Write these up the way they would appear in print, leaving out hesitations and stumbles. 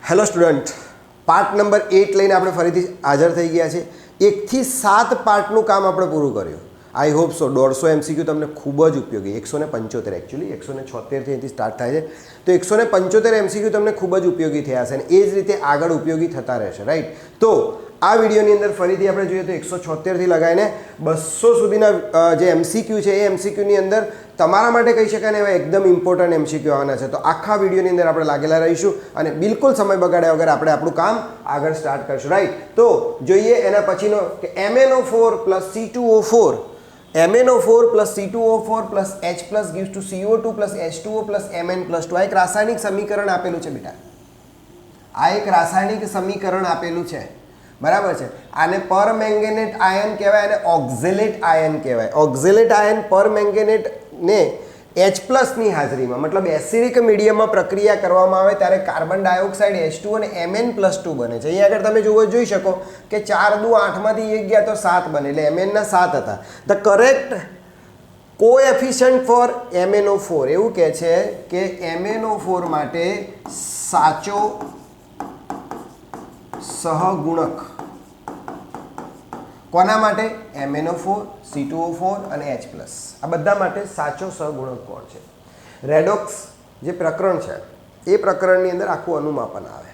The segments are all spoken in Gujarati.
હેલો સ્ટુડન્ટ, પાર્ટ નંબર 8 લઈને આપણે ફરીથી હાજર થઈ ગયા છે. 1 થી 7 પાર્ટનું કામ આપણે પૂરું કર્યું. આઈ હોપ સો 150 MCQ તમને ખૂબ જ ઉપયોગી, 175 એકચ્યુઅલી 176 થી અહીંથી સ્ટાર્ટ થાય છે, તો 175 MCQ તમને ખૂબ જ ઉપયોગી થયા હશે અને એ જ રીતે આગળ ઉપયોગી થતા રહેશે, રાઈટ. તો આ વિડીયોની અંદર ફરીથી આપણે જોઈએ તો 176 થી લગાવીને 200 સુધીના જે MCQ છે એ MCQની અંદર તમારા માટે કહી શકાય ને એવા એકદમ ઇમ્પોર્ટન્ટ MCQ આવવાના છે. તો આખા વિડીયોની અંદર આપણે લાગેલા રહીશું અને બિલકુલ સમય બગાડ્યા વગર આપણે આપણું કામ આગળ સ્ટાર્ટ કરીશું, રાઈટ. તો જોઈએ એના પછીનો કે MnO4 + C2O4 MnO4 + C2O4 + H+ gives to CO2 + H2O + Mn+2. આ એક રાસાયણિક સમીકરણ આપેલું છે બેટા, આ એક રાસાયણિક સમીકરણ આપેલું છે, બરાબર છે. આને પરમેંગેનેટ આયન કહેવાય અને ઓક્ઝેલેટ આયન કહેવાય. ઓક્ઝેલેટ આયન પરમેંગેનેટ ને H+ ની હાજરીમાં, મતલબ એસિડિક મીડિયમમાં પ્રક્રિયા કરવામાં આવે ત્યારે કાર્બન ડાયોક્સાઇડ H2 અને Mn+2 બને છે. અહીંયા આગળ તમે જોઈ શકો કે 4 દુ 8 માંથી 1 ગયા તો 7 બને, એટલે Mn ના 7 હતા. The correct coefficient four MnO4 એવું કહે છે કે MnO4 માટે સાચો સહગુણક કોના માટે? MnO4, C2O4 અને H+. આ બધા માટે સાચો સહગુણક કોણ છે? રેડોક્સ જે પ્રકરણ છે એ પ્રકરણની અંદર આખું અનુમાપન આવે,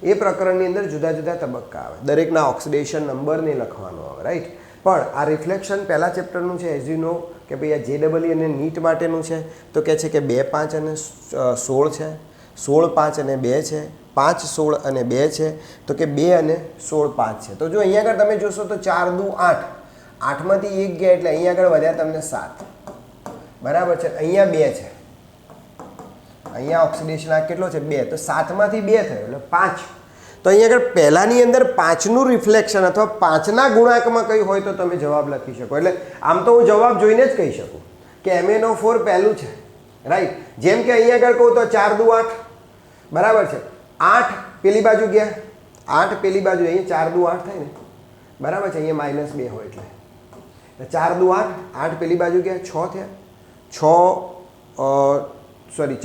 એ પ્રકરણની અંદર જુદા જુદા તબક્કા આવે, દરેકના ઓક્સિડેશન નંબરને લખવાનો આવે, રાઈટ. પણ આ રિફ્લેક્શન પહેલા ચેપ્ટરનું છે, એઝ યુ નો કે ભાઈ આ JEE અને નીટ માટેનું છે, તો કહે છે કે 2, 5 અને 16 છે, 16, 5 અને 2 છે, 5, 16 અને 2 છે, તો કે 2 અને 16, 5 છે. તો જો અહીંયા આગળ તમે જોશો તો 4 દુ 8, 8 માંથી 1 ગયા એટલે અહીંયા આગળ વધ્યા તમને 7, બરાબર છે. અહીંયા 2 છે, અહીંયા ઓક્સિડેશન આ કેટલો છે? 2, તો 7 માંથી 2 થયો એટલે 5. તો અહીંયા આગળ પહેલાની અંદર 5નું રિફ્લેક્શન અથવા 5ના ગુણાંકમાં કઈ હોય તો તમે જવાબ લખી શકો. એટલે આમ તો હું જવાબ જોઈને જ કહી શકું કે MnO4 પહેલું છે, રાઈટ. જેમ કે અહીંયા આગળ કહું તો 4 દુ 8, બરાબર છે. 8 પેલી બાજુ ગયા, 8 પેલી બાજુ, અહીંયા 4 દુ 8 થાય ને, બરાબર છે. અહીંયા -2 હોય એટલે 4 દુ 8, 8 પેલી બાજુ ગયા, 6 થયા,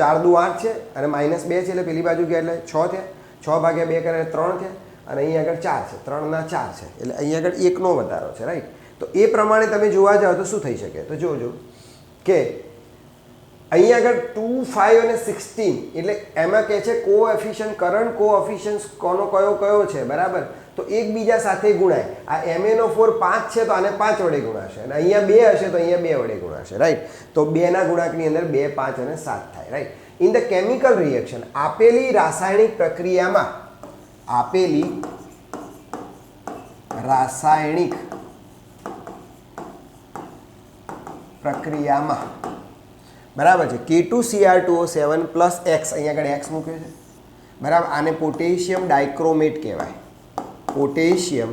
4 દુ 8 છે અને -2 છે એટલે પેલી બાજુ ગયા એટલે 6 થયા, 6 ભાગ્યા 2 કરે 3 થયા અને અહીંયા આગળ 4 છે, 3 ના 4 છે એટલે અહીંયા આગળ 1નો વધારો છે, રાઈટ. તો એ પ્રમાણે તમે જોવા જાઓ તો શું થઈ શકે? તો જોજો કે અહીંયા આગળ 2, 5 અને 16 એટલે એમાં કહે છે કોએફિશિયન્ટ, કરંટ કોએફિશિયન્ટ કોનો કયો છે, બરાબર. તો એકબીજા સાથે ગુણાય. આ MnO4 5 છે તો આને 5 વડે ગુણાશે અને અહીંયા 2 હશે તો અહીંયા 2 વડે ગુણાશે, રાઈટ. તો 2ના ગુણાંકની અંદર 2, 5 અને 7 થાય, right. In the chemical reaction, આપેલી રાસાયણિક પ્રક્રિયામાં, આપેલી રાસાયણિક પ્રક્રિયામાં, બરાબર છે, K2Cr2O7 + X, અહીંયા આગળ X મૂક્યો છે, બરાબર. આને પોટેશિયમ ડાયક્રોમેટ કહેવાય. પોટેશિયમ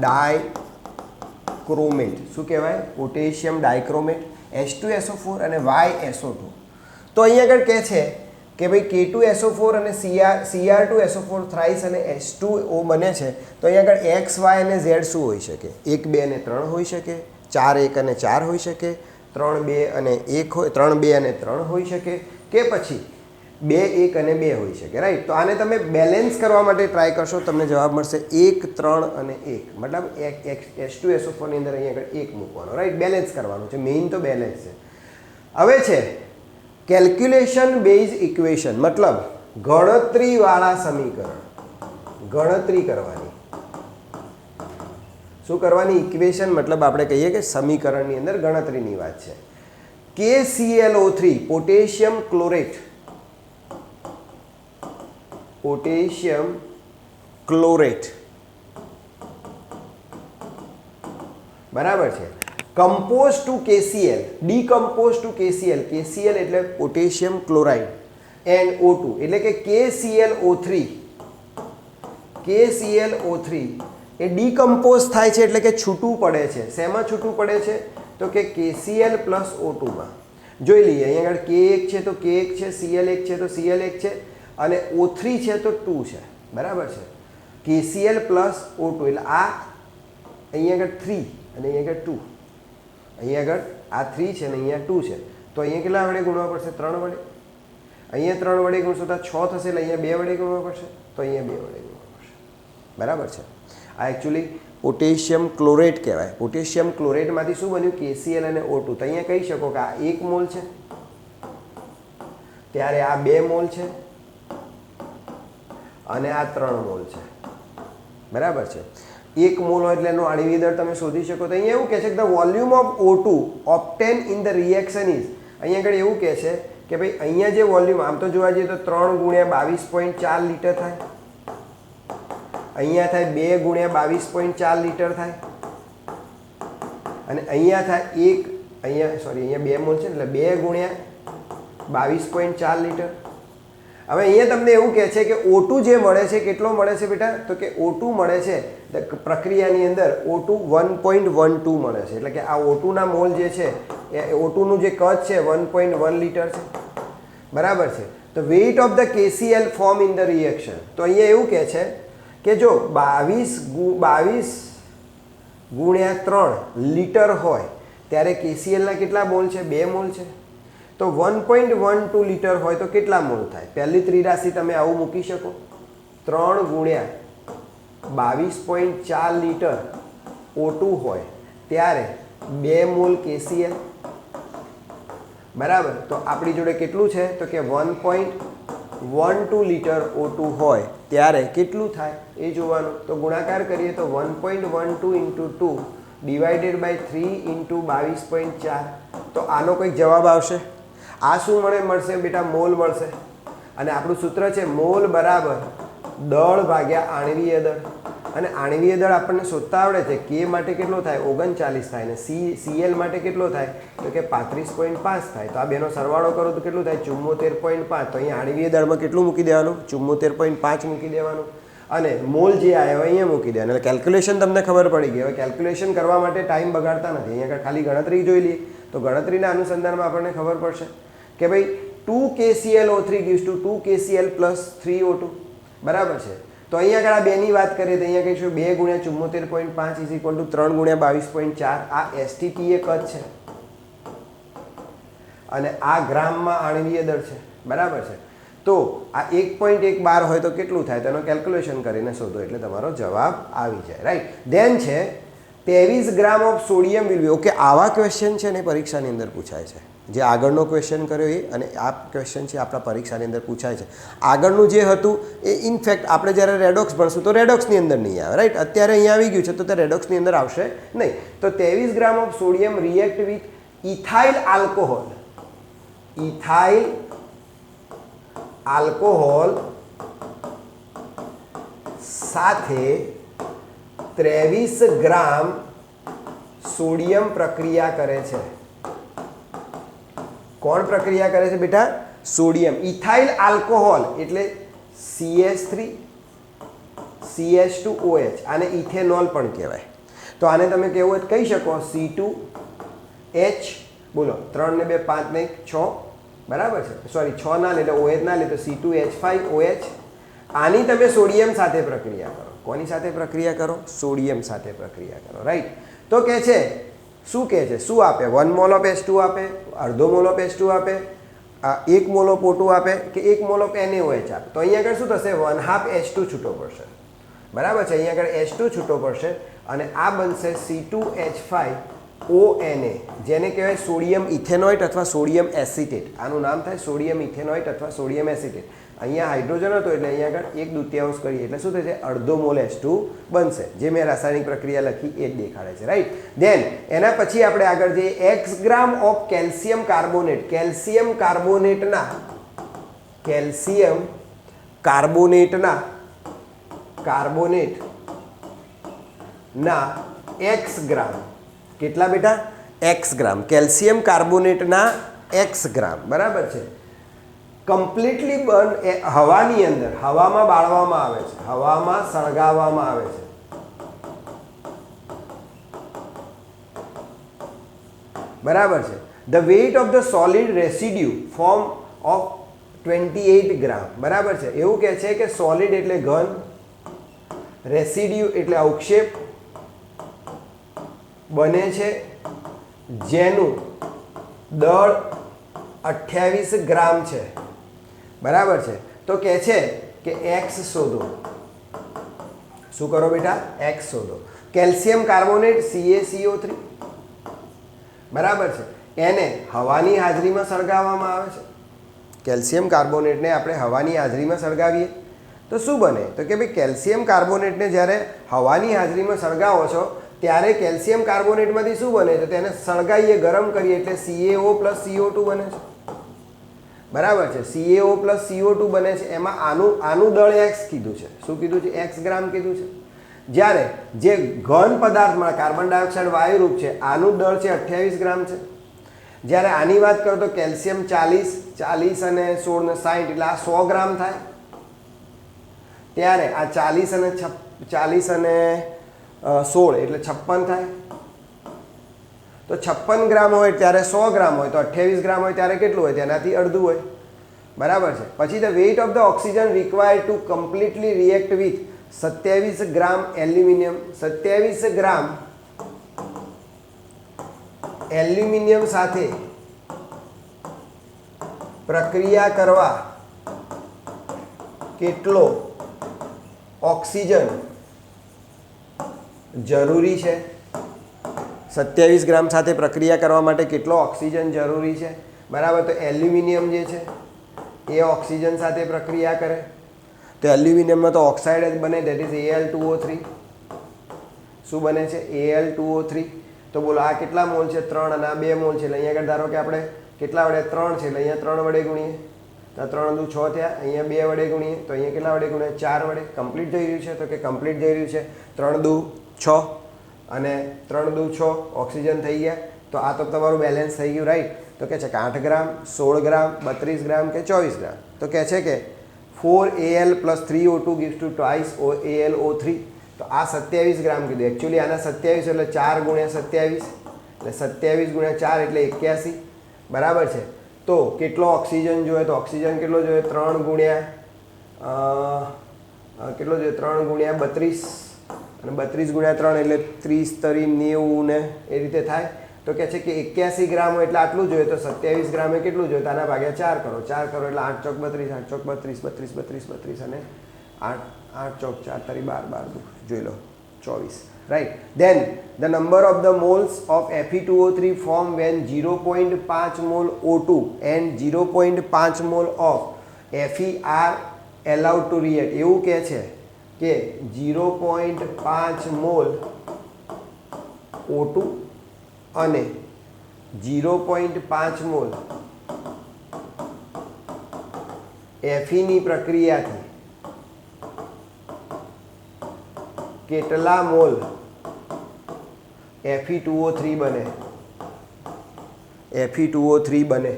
ડાયક્રોમેટ શું કહેવાય? Potassium dichromate. H2SO4 અને YSO2. તો અહીંયા આગળ કહે છે કે ભાઈ K2SO4 અને Cr2SO4 થ્રાઇસ અને H2O બને છે, તો અહીંયા આગળ X, Y અને Z શું હોઈ શકે? 1, 2 અને 3 હોઈ શકે, 4, 1 અને 4 હોઈ શકે, 3, 2 અને 1 હોય, 3, 2 અને 3 હોઈ શકે, કે પછી 2, 1 અને 2 હોઈ શકે, રાઈટ. તો આને તમે બેલેન્સ કરવા માટે ટ્રાય કરશો, તમને જવાબ મળશે 1, 3 અને 1, મતલબ H2SO4 ની અંદર અહીંયા આગળ 1 મૂકવાનો, રાઈટ. બેલેન્સ કરવાનું છે, મેઇન તો બેલેન્સ છે. હવે છે કેલ્ક્યુલેશન બેઝ ઇક્વેશન, મતલબ ગણતરીવાળા સમીકરણ, ગણતરી કરવાની. શું કરવાની? ઇક્વેશન મતલબ આપણે કહીએ કે સમીકરણની અંદર ગણતરીની વાત છે. KClO3 potassium chlorate, potassium chlorate, બરાબર છે. Compose to KCl, decompose to KCl, KCl એટલે પોટેશિયમ ક્લોરાઇડ, NO2 એટલે કે KClO3 એ ડીકમ્પોઝ થાય છે એટલે કે છૂટું પડે છે. શેમાં છૂટું પડે છે? તો કે KCl + O2માં. જોઈ લઈએ, અહીંયા આગળ K1 છે તો K1 છે, Cl1 છે તો Cl1 છે અને O3 છે તો 2 છે, બરાબર છે. KCl + O2 એટલે આ અહીંયા આગળ 3 અને અહીંયા આગળ 2, અહીંયા આગળ આ 3 છે અને અહીંયા 2 છે, તો અહીંયા કેટલા વડે ગુણવા પડશે? 3 વડે. અહીંયા 3 વડે ગુણશો તો 6 થશે, એટલે અહીંયા 2 વડે ગુણવા પડશે, તો અહીંયા 2 વડે ગુણવા પડશે. બરાબર છે. આ એકચ્યુઅલી પોટેશિયમ ક્લોરેટ કહેવાય. પોટેશિયમ ક્લોરેટમાંથી શું બન્યું? KCl અને O2. તો અહીંયા કહી શકો કે આ 1 મોલ છે, ત્યારે આ 2 મોલ છે અને આ 3 મોલ છે. બરાબર છે. 1 મોલ હોય એટલે એનો આણ્વિક દળ તમે શોધી શકો. તો અહીંયા એવું કહે છે કે the volume of O2 obtain in the reaction is, અહીંયા આગળ એવું કહે છે કે ભાઈ અહીંયા જે વોલ્યુમ, આમ તો જોવા જઈએ તો 3 ગુણ્યા 22.4 લીટર થાય, અહીંયા થાય 2 ગુણ્યા 22.4 લીટર થાય, અને અહીંયા થાય 1, અહીંયા 2 મોલ છે એટલે 2 ગુણ્યા 22.4 લીટર. હવે અહીંયા તમને એવું કહે છે કે O2 જે મળે છે, કેટલો મળે છે બેટા? તો કે O2 મળે છે પ્રક્રિયાની અંદર O2 1.12 મળે છે. એટલે કે આ O2 ના મોલ જે છે એ O2 નું જે કદ છે 1.1 લીટર છે. બરાબર છે. તો weight of the KCl form in the reaction, તો અહીંયા એવું કહે છે કે જો 22 ગુણ્યા 3 લીટર હોય ત્યારે KCl ના કેટલા મોલ છે? 2 મોલ છે. તો 1.12 લીટર હોય તો કેટલા મોલ થાય? પહેલી ત્રિરાશિ તમે આવું મૂકી શકો, 3 ગુણ્યા 22.4 લીટર O2 હોય ત્યારે 2 મોલ KCl. બરાબર. તો આપણી જોડે કેટલું છે? તો કે 1.12 લીટર O2 હોય ત્યારે કેટલું થાય એ જોવાનું. તો ગુણાકાર કરીએ તો 1.12 × 2 ડિવાઇડેડ બાય 3 × 22.4. તો આનો કંઈક જવાબ આવશે. આ શું મળશે બેટા? મોલ મળશે. અને આપણું સૂત્ર છે મોલ બરાબર દળ ભાગ્યા આણ્વીય દળ. અને આણ્વીય દળ આપણને શોધતા આવડે છે. K માટે કેટલો થાય? 39 થાય. અને Cl માટે કેટલો થાય? તો કે 35.5 થાય. તો આ બેનો સરવાળો કરો તો કેટલું થાય? 74.5. તો અહીંયા આણ્વીય દળમાં કેટલું મૂકી દેવાનું? 74.5 મૂકી દેવાનું. અને મોલ જે આવ્યો અહીંયા મૂકી દેવાનું. એટલે કેલ્ક્યુલેશન તમને ખબર પડી ગઈ. હવે કેલ્ક્યુલેશન કરવા માટે ટાઈમ બગાડતા નથી. અહીંયા ખાલી ગણતરી જોઈ લઈએ તો ગણતરીના અનુસંધાનમાં આપણને ખબર પડશે કે ભાઈ 2 KClO3 gives to 2 KCl plus 3 O2. બરાબર છે. તો અહીંયા આગળ આ બેની વાત કરીએ તો અહીંયા કહીશું 2 ગુણ્યા 74.5 ઇઝ ઇક્વલ ટુ 3 ગુણ્યા 22.4. આ STP એ કદ છે અને આ ગ્રામમાં આણ્વીય દળ છે. બરાબર છે. તો આ 1.112 હોય તો કેટલું થાય? તેનો કેલ્ક્યુલેશન કરીને શોધો એટલે તમારો જવાબ આવી જાય. રાઈટ. ધેન છે 23 gram of sodium will be. Okay, આવા ક્વેશ્ચન છે ને પરીક્ષાની અંદર પૂછાય છે. જે આગળનો ક્વેશ્ચન કર્યો એ અને આ ક્વેશ્ચન છે આપણા પરીક્ષાની અંદર પૂછાય છે. આગળનું જે હતું એ ઇનફેક્ટ આપણે જ્યારે રેડોક્સ ભણશું તો રેડોક્સની અંદર નહીં આવે. રાઈટ. અત્યારે અહીંયા આવી ગયું છે તો તે રેડોક્સની અંદર આવશે નહીં. તો 23 gram of sodium react with ethyl alcohol. Ethyl alcohol સાથે 23 ગ્રામ સોડિયમ પ્રક્રિયા કરે છે. કોણ પ્રક્રિયા કરે છે બેટા? સોડિયમ. ઇથાઇલ આલ્કોહોલ એટલે CH3 CH2OH. આને ઇથેનોલ પણ કહેવાય. તો આને તમે કેવું હોય કહી શકો C2H. બોલો, 3 ને 2 5 ને 6. બરાબર છે. સોરી 6 ના લે એટલે OH ના લે તો C2H5OH. આની તમે સોડિયમ સાથે પ્રક્રિયા કરો. કોની સાથે પ્રક્રિયા કરો? સોડિયમ સાથે પ્રક્રિયા કરો. રાઈટ. તો કે છે શું કહે છે? શું આપે? 1 મોલ ઓફ H2 આપે, અડધો મોલ ઓફ H2 આપે, 1 મોલ ઓફ O2 આપે કે 1 મોલ ઓફ NaOH આપે. તો અહીંયા આગળ શું થશે? 1/2 H2 છૂટો પડશે. બરાબર છે. અહીંયા આગળ H2 છૂટો પડશે અને આ બનશે C2H5ONa, જેને કહેવાય સોડિયમ ઇથેનોઇટ અથવા સોડિયમ એસિટેટ. આનું નામ થાય સોડિયમ ઇથેનોઇટ અથવા સોડિયમ એસિટેટ. અહીંયા હાઇડ્રોજન હતો એટલે અહીંયા આગળ 1/2 કરીએ એટલે શું થશે? અડધો મોલ H2 બનશે. જે મેં રાસાયણિક પ્રક્રિયા લખી એ જ દેખાડે છે. રાઈટ. ધેન એના પછી આપણે આગળ જઈએ. X gram of calcium carbonate. Calcium કાર્બોનેટના X ગ્રામ. કેટલા બેટા? X gram. કેલ્શિયમ કાર્બોનેટના X ગ્રામ. બરાબર છે. કમ્પ્લીટલી બર્ન હવાની અંદર, હવામાં બાળવામાં આવે છે, હવામાં સળગાવવામાં આવે છે. બરાબર છે. The weight of the solid residue form of 28 gram. બરાબર છે. એવું કહે છે કે સોલિડ એટલે ઘન, રેસિડ્યુ એટલે અવક્ષેપ બને છે જેનું દળ 28 ગ્રામ છે. બરાબર છે. તો કહે છે કે એક્સ શોધો. શું કરો બેટા? એક્સ શોધો. કેલ્શિયમ કાર્બોનેટ CaCO3 બરાબર છે, એને હવાની હાજરીમાં સળગાવવામાં આવે છે. કેલ્શિયમ કાર્બોનેટને આપણે હવાની હાજરીમાં સળગાવીએ તો શું બને? તો કે ભાઈ કેલ્શિયમ કાર્બોનેટને જ્યારે હવાની હાજરીમાં સળગાવો છો ત્યારે કેલ્શિયમ કાર્બોનેટમાંથી શું બને છે? તેને સળગાવીએ, ગરમ કરીએ એટલે CaO + CO2 બને છે. બરાબર છે, CaO + CO2 બને છે. એમાં આનું દળ x કીધું છે. શું કીધું છે? x ગ્રામ કીધું છે. જ્યારે જે ઘન પદાર્થમાં કાર્બન ડાયોક્સાઇડ વાયુરૂપ છે આનું દળ છે 28 ગ્રામ છે. જ્યારે આની વાત કરો તો કેલ્શિયમ 40 અને 16 ને 60 એટલે આ 100 ગ્રામ થાય. ત્યારે આ 40 અને 16 એટલે 56 થાય. તો 56 ગ્રામ હોય ત્યારે 100 ગ્રામ હોય તો 28 ગ્રામ હોય ત્યારે કેટલું હોય? તેનાથી અડધું હોય. બરાબર છે. પછી the weight of the oxygen required to completely react with 27 gram aluminium. 27 gram aluminium સાથે પ્રક્રિયા કરવા કેટલો ઓક્સિજન જરૂરી છે? 27 ગ્રામ સાથે પ્રક્રિયા કરવા માટે કેટલો ઓક્સિજન જરૂરી છે? બરાબર. તો એલ્યુમિનિયમ જે છે એ ઓક્સિજન સાથે પ્રક્રિયા કરે તો એલ્યુમિનિયમમાં તો ઓક્સાઇડ જ બને, દેટ ઇઝ Al2O3. શું બને છે? Al2O3. તો બોલો આ કેટલા મોલ છે? 3 અને આ 2 મોલ છે. એટલે અહીંયા આગળ ધારો કે આપણે કેટલા વડે? 3 છે એટલે અહીંયા 3 વડે ગુણીએ તો 3 દુ 6 થયા. અહીંયા 2 વડે ગુણીએ તો અહીંયા કેટલા વડે ગુણીએ? 4 વડે. કમ્પ્લીટ જઈ રહ્યું છે? તો કે કમ્પ્લીટ જઈ રહ્યું છે. 3 દુ 6 અને 3 દુ 6 ઓક્સિજન થઈ ગયા. તો આ તો તમારું બેલેન્સ થઈ ગયું, રાઈટ. તો કહે છે કે 8 ગ્રામ, 16 ગ્રામ, 32 ગ્રામ કે 24 ગ્રામ. તો કહે છે કે 4Al + 3O2 gives to twice AlO3. તો આ 27 ગ્રામ કીધું. એકચ્યુઅલી આના 27 એટલે 4 × 27 એટલે 27 × 4 એટલે 81. બરાબર છે. તો કેટલો ઓક્સિજન જોઈએ? તો ઓક્સિજન કેટલો જોઈએ? 3 ગુણ્યા કેટલો જોઈએ? 3 ગુણ્યા 32 અને 32 × 3 એટલે 30 તરી 90 ને એ રીતે થાય. તો કહે છે કે 81 ગ્રામ એટલે આટલું જોઈએ. તો 27 ગ્રામે કેટલું જોઈએ? તો આના ભાગ્યા 4 કરો. 4 કરો એટલે 8 ચોક 32, 8 ચોક 32, 32, 32, 32 અને 8 ચોક 4 તરી 12 જોઈ લો 24. Right. Then the number of the moles of Fe2O3 form when 0.5 mole O2 and 0.5 mole of Fe are allowed to react. એવું કહે છે કે 0.5 મોલ O2 અને 0.5 મોલ Fe ની પ્રક્રિયાથી કેટલા મોલ Fe2O3 બને? Fe2O3 બને.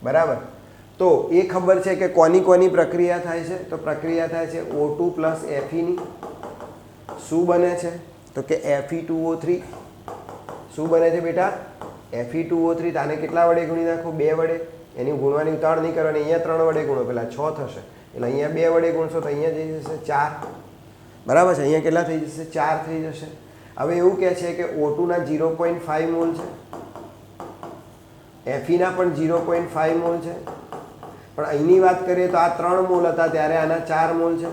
બરાબર. તો એ ખબર છે કે કોની પ્રક્રિયા થાય છે? તો પ્રક્રિયા થાય છે O2 + Fe ની. શું બને છે? તો કે Fe2O3. શું બને છે બેટા? Fe2O3. તાને કેટલા વડે ગુણી નાખો? 2 વડે. એની ગુણવાની ઉતાવળ નહીં કરવાની. અહીંયા 3 વડે ગુણો, પેલા 6 થશે એટલે અહીંયા 2 વડે ગુણશો તો અહીંયા જઈ જશે 4. બરાબર છે. અહીંયા કેટલા થઈ જશે? 4 થઈ જશે. હવે એવું કહે છે કે O2ના 0.5 મોલ છે, Feના પણ 0.5 મોલ છે, પણ અહીંની વાત કરીએ તો આ 3 મોલ હતા ત્યારે આના 4 મોલ છે.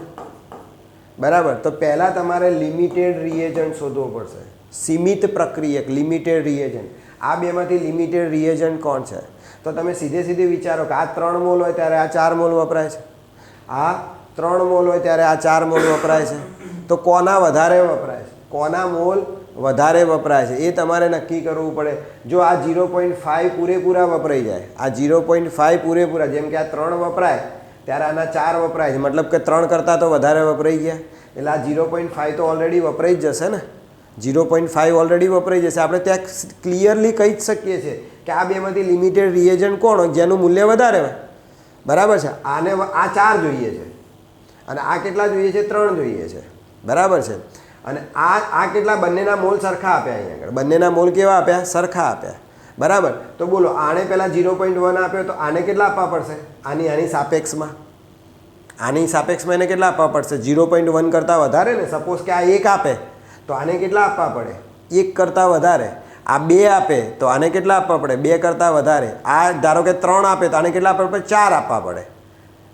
બરાબર. તો પહેલાં તમારે લિમિટેડ રિએજન્ટ શોધવો પડશે. સીમિત પ્રક્રિયક, લિમિટેડ રિએજન્ટ. આ બેમાંથી લિમિટેડ રિએજન્ટ કોણ છે? તો તમે સીધે વિચારો કે આ 3 મોલ હોય ત્યારે આ 4 મોલ વપરાય છે, આ 3 મોલ હોય ત્યારે આ 4 મોલ વપરાય છે. તો કોના વધારે વપરાય છે? કોના મોલ વધારે વપરાય છે એ તમારે નક્કી કરવું પડે. જો આ 0.5 પૂરેપૂરા વપરાઈ જાય, આ 0.5 પૂરેપૂરા, જેમ કે આ 3 વપરાય ત્યારે આના 4 વપરાય છે, મતલબ કે 3 કરતાં તો વધારે વપરાઈ ગયા. એટલે આ 0.5 તો ઓલરેડી વપરાઈ જ જશે ને. 0.5 ઓલરેડી વપરાઈ જશે. આપણે ત્યાં ક્લિયરલી કહી જ શકીએ છીએ કે આ બેમાંથી લિમિટેડ રિએજન્ટ કોણ હોય? જેનું મૂલ્ય વધારે હોય. બરાબર છે. આને આ 4 જોઈએ છે અને આ કેટલા જોઈએ છે? 3 જોઈએ છે. બરાબર છે. અને આ કેટલા? બંનેના મોલ સરખા આપ્યા. અહીંયા આગળ બંનેના મોલ કેવા આપ્યા? સરખા આપ્યા. બરાબર. તો બોલો આને પહેલાં 0.1 આપ્યો તો આને કેટલા આપવા પડશે? આની સાપેક્ષમાં એને કેટલા આપવા પડશે? 0.1 કરતાં વધારે ને. સપોઝ કે આ 1 આપે તો આને કેટલા આપવા પડે? 1 કરતાં વધારે. આ 2 આપે તો આને કેટલા આપવા પડે? 2 કરતાં વધારે. આ ધારો કે 3 આપે તો આને કેટલા આપવા પડે? 4 આપવા પડે.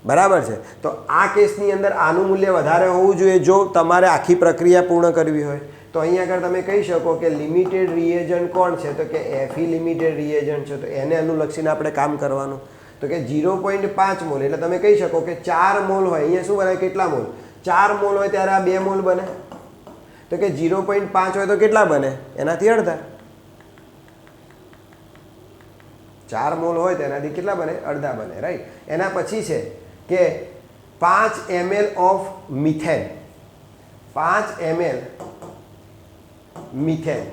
બરાબર છે. તો આ કેસની અંદર આનું મૂલ્ય વધારે હોવું જોઈએ જો તમારે આખી પ્રક્રિયા પૂર્ણ કરવી હોય. તો અહીં આગળ તમે કહી શકો કે લિમિટેડ રિએજન્ટ કોણ છે? તો કે Fe લિમિટેડ રિએજન્ટ છે. તો એને અનુલક્ષીને આપણે કામ કરવાનું. તો કે 0.5 મોલ એટલે તમે કહી શકો કે 4 મોલ હોય. અહીંયા શું બને? કેટલા મોલ? 4 મોલ હોય ત્યારે આ 2 મોલ બને. તો કે 0.5 હોય તો કેટલા બને? એનાથી અડધા. 4 મોલ હોય તો એનાથી કેટલા બને? અડધા બને. રાઈટ. એના પછી છે કે 5 ml of methane. 5 ml methane.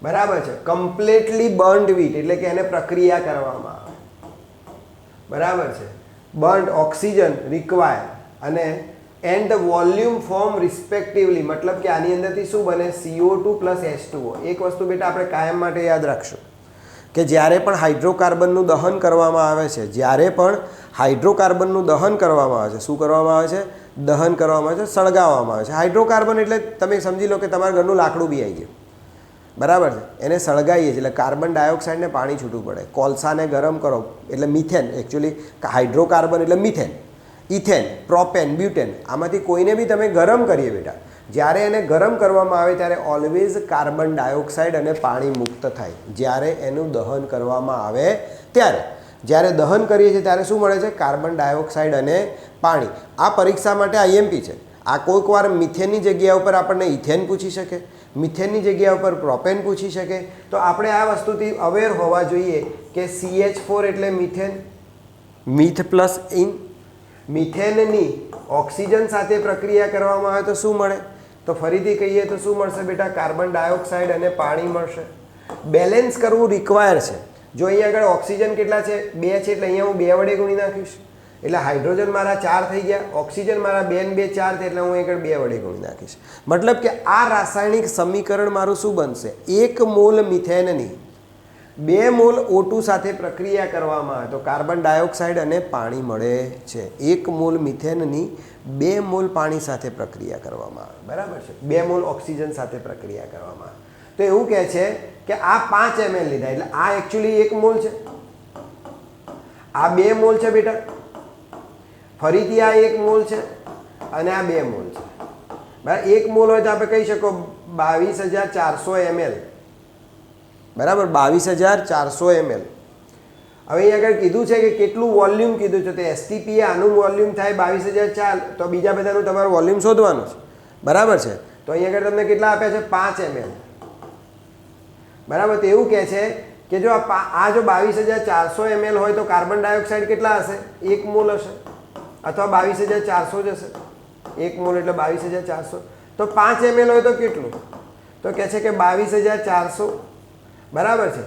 બરાબર છે. કમ્પ્લીટલી બર્ન્ડ વીટ એટલે કે એને પ્રક્રિયા કરવામાં આવે. બરાબર છે. બર્ન્ડ ઓક્સિજન રિક્વાયર અને and the volume form respectively મતલબ કે આની અંદરથી શું બને? CO2 plus H2O. એક વસ્તુ બેટા આપણે કાયમ માટે યાદ રાખશું કે જ્યારે પણ હાઇડ્રોકાર્બનનું દહન કરવામાં આવે છે, જ્યારે પણ હાઇડ્રોકાર્બનનું દહન કરવામાં આવે છે, શું કરવામાં આવે છે? દહન કરવામાં આવે છે, સળગાવવામાં આવે છે. હાઇડ્રોકાર્બન એટલે તમે સમજી લો કે તમારા ઘરનું લાકડું બી આવી ગયું. બરાબર છે. એને સળગાવીએ છીએ એટલે કાર્બન ડાયોક્સાઇડને પાણી છૂટું પડે. કોલસાને ગરમ કરો એટલે મિથેન. એકચ્યુઅલી હાઇડ્રોકાર્બન એટલે મિથેન, ઇથેન, પ્રોપેન, બ્યુટેન. આમાંથી કોઈને બી તમે ગરમ કરીએ બેટા, જ્યારે એને ગરમ કરવામાં આવે ત્યારે ઓલવેઝ કાર્બન ડાયોક્સાઇડ અને પાણી મુક્ત થાય. જ્યારે એનું દહન કરવામાં આવે ત્યારે, જ્યારે દહન કરીએ છીએ ત્યારે શું મળે છે? કાર્બન ડાયોક્સાઇડ અને પાણી. આ પરીક્ષા માટે આઈએમપી છે. આ કોઈક વાર મિથેનની જગ્યા ઉપર આપણને ઇથેન પૂછી શકે, મિથેનની જગ્યા ઉપર પ્રોપેન પૂછી શકે. તો આપણે આ વસ્તુથી અવેર હોવા જોઈએ કે CH4 એટલે મિથેન, મિથ પ્લસ ઇન. મિથેનની ઓક્સિજન સાથે પ્રક્રિયા કરવામાં આવે તો શું મળે? તો ફરીથી કહીએ તો શું મળશે બેટા? કાર્બન ડાયોક્સાઇડ અને પાણી મળશે. બેલેન્સ કરવું રિક્વાયર છે. જો અહીં આગળ ઓક્સિજન કેટલા છે? 2 છે એટલે અહીંયા હું 2 વડે ગુણી નાખીશ એટલે હાઇડ્રોજન મારા 4 થઈ ગયા, ઓક્સિજન મારા 2 ને 2 4 થાય એટલે હું આગળ 2 વડે ગુણી નાખીશ. મતલબ કે આ રાસાયણિક સમીકરણ મારું શું બનશે? 1 મોલ મિથેનની 2 મોલ O2 સાથે પ્રક્રિયા કરવામાં આવે તો કાર્બન ડાયોક્સાઇડ અને પાણી મળે છે. 1 મોલ મિથેનની 2 મોલ પાણી સાથે પ્રક્રિયા કરવામાં આવે. બરાબર છે. 2 મોલ ઓક્સિજન સાથે પ્રક્રિયા કરવામાં આવે. તો એવું કહે છે કે આ 5 ml લીધા એટલે આ એકચ્યુઅલી 1 મોલ છે, આ 2 મોલ છે બેટા, ફરીથી આ 1 મોલ છે અને આ 2 મોલ છે. બરાબર. 1 મોલ હોય તો આપણે કહી શકો 22,400 ml. બરાબર. 22,400 ml. હવે અહીં આગળ કીધું છે કે કેટલું વોલ્યુમ કીધું છે. તો STP આનું વોલ્યુમ થાય 22,004. તો બીજા બધાનું તમારું વોલ્યુમ શોધવાનું છે. બરાબર છે. તો અહીં આગળ તમને કેટલા આપ્યા છે? 5 ml. બરાબર. તો એવું કહે છે કે જો આ જો 22,400 ml હોય તો કાર્બન ડાયોક્સાઇડ કેટલા હશે? 1 મોલ હશે અથવા 22,400 જ હશે. 1 મોલ એટલે 22,400. તો 5 ml હોય તો કેટલું? તો કહે છે કે 22,400 બરાબર છે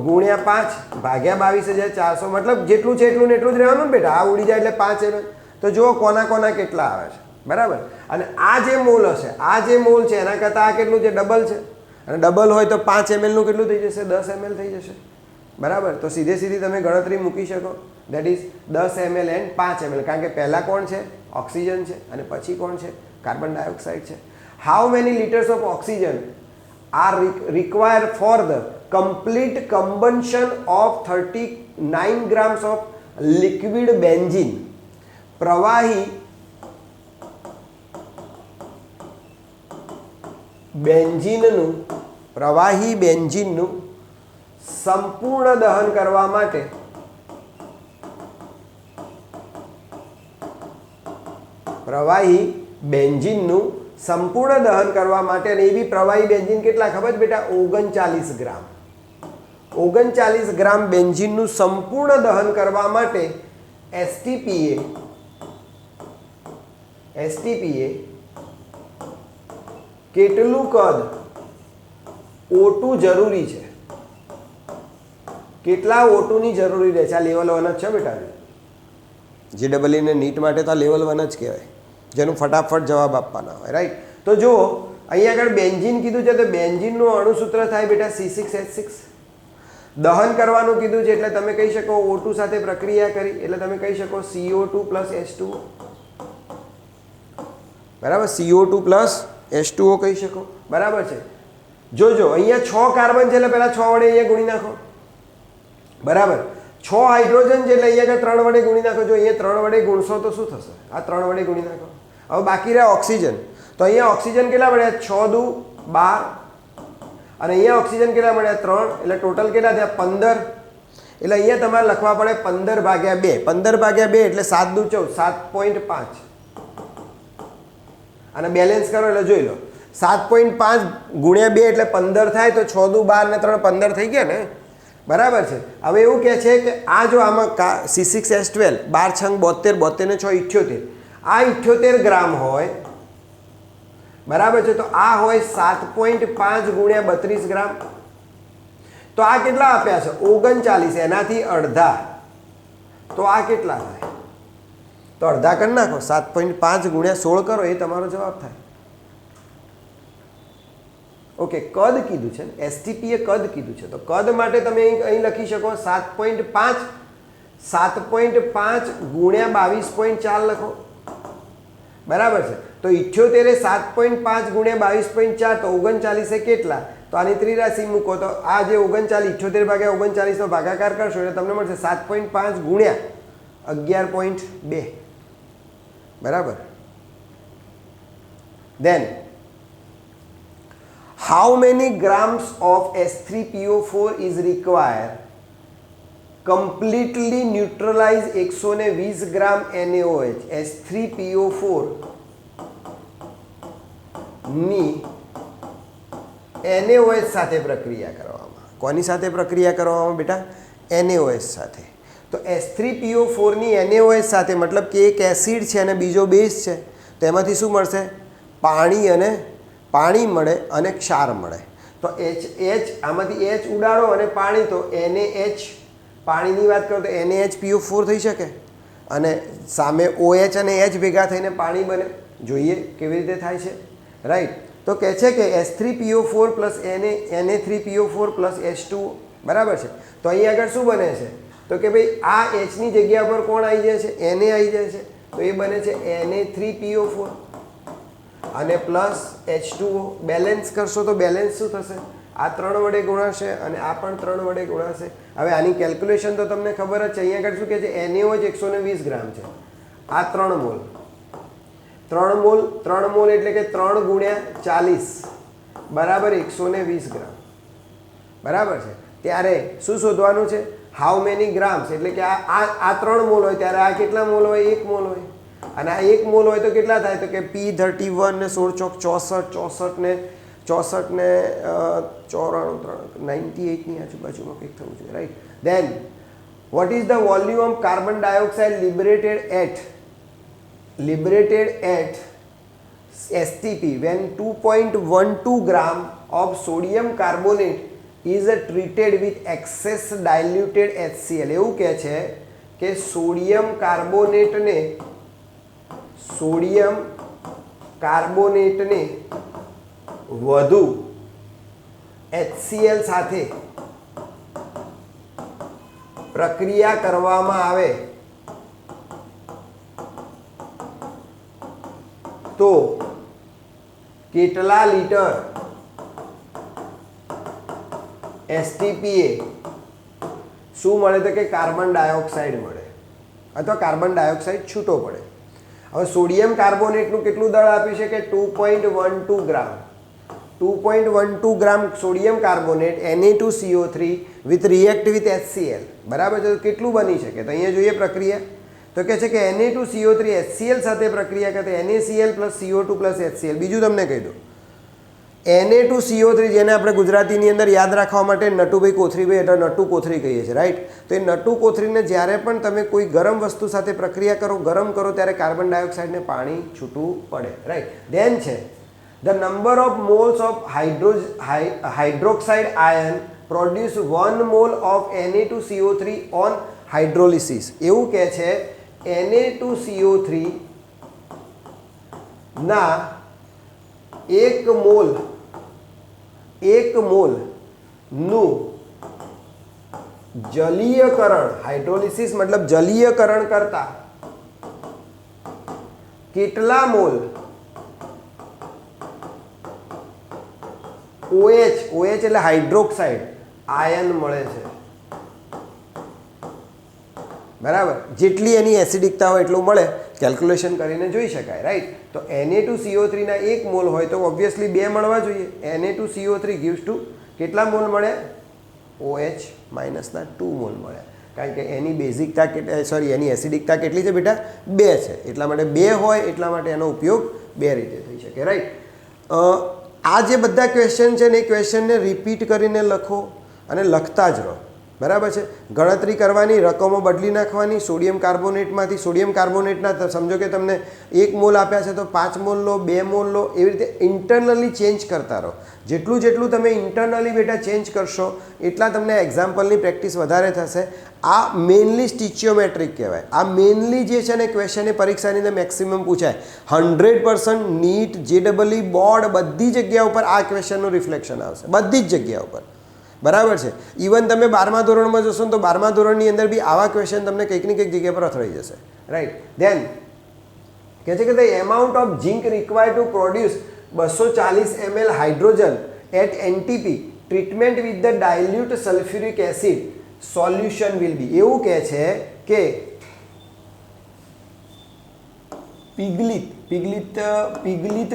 ગુણ્યા 5 ભાગ્યા 22,400. મતલબ જેટલું છે એટલું ને એટલું જ રહેવાનું ને બેટા. આ ઉડી જાય એટલે 5 ml. તો જુઓ કોના કોના કેટલા આવે છે. બરાબર. અને આ જે મોલ હશે, આ જે મોલ છે એના કરતાં આ કેટલું છે? ડબલ છે. અને ડબલ હોય તો 5 ml નું કેટલું થઈ જશે? 10 ml થઈ જશે. બરાબર. તો સીધે સીધી તમે ગણતરી મૂકી શકો. That is 10 ml and 5 ml. કારણ કે પહેલાં કોણ છે? ઓક્સિજન છે અને પછી કોણ છે? કાર્બન ડાયોક્સાઇડ છે. How many litres of oxygen are required for the complete combustion of 39 grams of liquid benzene? પ્રવાહી બેન્ઝીનનું સંપૂર્ણ દહન કરવા માટે સંપૂર્ણ દહન કરવા માટે અને એ બી પ્રવાહી બેન્ઝીન કેટલા ખબર છે બેટા? 39 ગ્રામ. 39 ગ્રામ બેન્ઝીનનું સંપૂર્ણ દહન કરવા માટે STPA કેટલું કદ O2 જરૂરી છે? કેટલા O2 ની જરૂરી રહે છે? આ લેવલ 1 જ છે બેટા. JEE ને નીટ માટે તો લેવલ 1 જ કહેવાય, જેનું ફટાફટ જવાબ આપવાના હોય. રાઈટ. તો જુઓ અહીંયા આગળ બેન્ઝીન કીધું છે તો બેન્ઝીનનું અણુસૂત્ર થાય બેટા C6H6. દહન કરવાનું કીધું છે એટલે તમે કહી શકો O2 સાથે પ્રક્રિયા કરી એટલે તમે કહી શકો CO2 પ્લસ H2O. બરાબર. CO2 પ્લસ H2O કહી શકો. બરાબર છે. જોજો અહીંયા 6 કાર્બન છે એટલે પહેલા 6 વડે અહીંયા ગુણી નાખો, બરાબર. 6 હાઇડ્રોજન છે એટલે અહીંયા 3 વડે ગુણી નાખો. જો અહીંયા 3 વડે ગુણશો તો શું થશે? આ 3 વડે ગુણી નાખો. હવે બાકી રહ્યા ઓક્સિજન. તો અહીંયા ઓક્સિજન કેટલા મળ્યા? 6 દુ 12 અને અહીંયા ઓક્સિજન કેટલા મળ્યા? 3. એટલે ટોટલ કેટલા થયા? 15. એટલે અહીંયા તમારે લખવા પડે 15 ભાગ્યા 2. 15 ભાગ્યા 2 એટલે 7 દુ 14, 7.5 અને બેલેન્સ કરો એટલે જોઈ લો 7.5 ગુણ્યા 2 એટલે 15 થાય. તો 6 દુ 12 ને 3 15 થઈ ગયા ને, બરાબર છે. હવે એવું કહે છે કે આ જો આમાં C6H12 12 છંગ 72, 72 ને 6 78, આ 78 ગ્રામ હોય, બરાબર છે. તો આ હોય 7.5 ગુણ્યા 32 ગ્રામ. તો આ કેટલા આપ્યા છે? 39. એનાથી અડધા. તો આ કેટલા થાય? તો અડધા કરી નાખો. 7.5 ગુણ્યા 16 કરો, એ તમારો જવાબ થાય. ઓકે, કદ કીધું છે ને, એસટીપી એ કદ કીધું છે. તો કદ માટે તમે અહીં લખી શકો 7.5 ગુણ્યા 22.4 લખો, બરાબર છે. તો 78 એ 7.5 ગુણ્યા 22.4 તો 39 એ કેટલા? તો આની ત્રિરાશિ મૂકો તો આ જે 39 78 ભાગ્યા 39 નો ભાગાકાર કરશો એટલે તમને મળશે 7.5 ગુણ્યા 11.2, બરાબર. Then how many grams of S3PO4 is required completely neutralize 120 gram NaOH S3PO4 ની NaOH સાથે પ્રક્રિયા કરવામાં? કોની સાથે પ્રક્રિયા કરવામાં બેટા? NaOH સાથે. તો S3PO4 ની NaOH સાથે મતલબ કે એક એસિડ છે અને બીજો બેઝ છે, તો એમાંથી શું મળશે? પાણી મળે અને ક્ષાર મળે. તો આમાંથી H ઉડાડો અને પાણી, તો NaH. પાણીની વાત કરો તો NaHPO4 થઈ શકે અને સામે OH અને H ભેગા થઈને પાણી બને. જોઈએ કેવી રીતે થાય છે, રાઈટ. તો કહે છે કે S3PO4 plus Na3PO4 plus H2, બરાબર છે. તો અહીં આગળ શું બને છે? તો કે ભાઈ આ Hની જગ્યા પર કોણ આવી જાય છે? Na આવી જાય છે. તો એ બને છે Na3PO4 અને પ્લસ H2O. બેલેન્સ કરશો તો બેલેન્સ શું થશે? આ 3 વડે ગુણાશે અને આ પણ 3 વડે ગુણાશે. હવે આની કેલ્ક્યુલેશન તો તમને ખબર જ છે. અહીંયા આગળ શું કહે છે? NaOH 120 ગ્રામ છે, આ 3 મોલ. 3 મોલ એટલે કે 3 ગુણ્યા 40 બરાબર 120 ગ્રામ, બરાબર છે. ત્યારે શું શોધવાનું છે? How many grams. એટલે કે આ 3 મોલ હોય ત્યારે આ કેટલા મોલ હોય? 1 મોલ હોય. અને આ 1 મોલ હોય તો કેટલા થાય? તો કે P31 ને 16 ચોક 64 ને 98 ની આજુબાજુમાં કંઈક થવું જોઈએ, right. Then what is the volume of carbon dioxide liberated at STP when 2.12 gram of sodium carbonate is treated with excess diluted HCl. એવું કહે છે કે સોડિયમ કાર્બોનેટને વધુ HCl સાથે પ્રક્રિયા કરવામાં આવે તો કેટલા લીટર STPA શું મળે? તો કે કાર્બન ડાયોક્સાઇડ મળે અથવા કાર્બન ડાયોક્સાઇડ છૂટો પડે. હવે સોડિયમ કાર્બોનેટનું કેટલું દળ આપ્યું છે કે 2.12 gram. 2.12 gram sodium carbonate Na2CO3 with react with HCl, બરાબર છે. તો કેટલું બની શકે? તો અહીંયા જોઈએ પ્રક્રિયા. તો કહે છે કે Na2CO3 HCl સાથે પ્રક્રિયા કરતા NaCl plus CO2 plus HCl. બીજું તમને કહી દઉં, Na2CO3 જેને આપણે ગુજરાતીની અંદર યાદ રાખવા માટે નટુભાઈ કોથરીભાઈ એટલે નટુ કોથરી કહીએ છીએ, રાઈટ. તો એ નટુ કોથરીને જ્યારે પણ તમે કોઈ ગરમ વસ્તુ સાથે પ્રક્રિયા કરો, ગરમ કરો ત્યારે કાર્બન ડાયોક્સાઇડને પાણી છૂટવું પડે, રાઈટ. ધેન છે the number of moles of hydroxide ion produce 1 mole of Na2CO3 on hydrolysis. એવું કહે છે Na2CO3 ના 1 મોલ નું જલીયકરણ, હાઇડ્રોલિસિસ મતલબ જલીયકરણ કરતા કેટલા મોલ OH એટલે હાઇડ્રોક્સાઇડ આયન મળે છે, બરાબર. જેટલી એની એસિડિકતા હોય એટલું મળે, કેલ્ક્યુલેશન કરીને જોઈ શકાય, રાઈટ. તો Na2CO3 ના 1 મોલ હોય તો ઓબ્વિયસલી 2 મળવા જોઈએ. Na2CO3 gives to કેટલા મોલ મળે? OH માઇનસના 2 મોલ મળે, કારણ કે એની બેઝિકતા એની એસિડિકતા કેટલી છે બેટા? 2 છે. એટલા માટે 2 હોય એટલા માટે એનો ઉપયોગ 2 રીતે થઈ શકે, રાઈટ. આ જે બધા ક્વેશ્ચન છે ને એ ક્વેશ્ચનને રિપીટ કરીને લખો અને લખતા જ રહો, બરાબર છે. ગણતરી કરવાની, રકમો બદલી નાખવાની. સોડિયમ કાર્બોનેટમાંથી સોડિયમ કાર્બોનેટના સમજો કે તમને 1 મોલ આપ્યા છે તો 5 મોલ લો, 2 મોલ લો, એવી રીતે ઇન્ટરનલી ચેન્જ કરતા રહો. જેટલું તમે ઇન્ટરનલી બેટા ચેન્જ કરશો એટલા તમને એક્ઝામ્પલની પ્રેક્ટિસ વધારે થશે. આ મેઇનલી સ્ટિચિયોમેટ્રિક કહેવાય. આ મેઇનલી જે છે ને ક્વેશ્ચન એ પરીક્ષાની અંદર મેક્સિમમ પૂછાય. 100% નીટ, JEE, બોર્ડ બધી જગ્યા ઉપર આ ક્વેશ્ચનનું રિફ્લેક્શન આવશે, બધી જ જગ્યા ઉપર, બરાબર છે. ઇવન તમે 12મા ધોરણમાં જશો ને તો 12મા ધોરણની અંદર બી આવા ક્વેશ્ચન તમને કંઈક ને કંઈક જગ્યા પર અથડાઈ જશે, રાઈટ. ધેન કહે છે કે the amount of zinc required to produce 240 ml hydrogen at NTP treatment with the dilute sulphuric acid solution will be. એવું કહે છે કે પિગલિત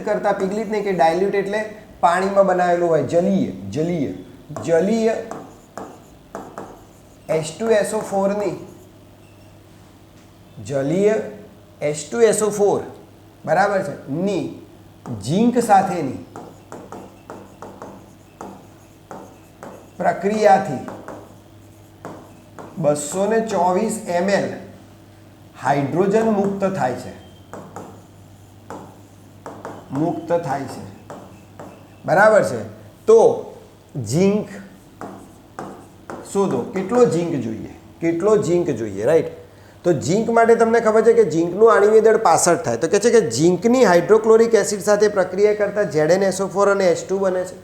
કરતા, પિગલિત નહીં, કે ડાયલ્યુટ એટલે પાણીમાં બનાવેલું હોય, જલીય H2SO4 ની, જલીય H2SO4, બરાબર છે, ની ઝીંક સાથેની પ્રક્રિયાથી 224 ml હાઇડ્રોજન મુક્ત થાય છે, બરાબર છે. તો ઝીંક શોધો, કેટલો ઝીંક જોઈએ, રાઈટ. તો ઝીંક માટે તમને ખબર છે કે ઝીંકનું આણ્વિક દળ 65 થાય. તો કહે છે કે ઝીંકની હાઇડ્રોક્લોરિક એસિડ સાથે પ્રક્રિયા કરતાં ZnSO4 અને H2 બને છે.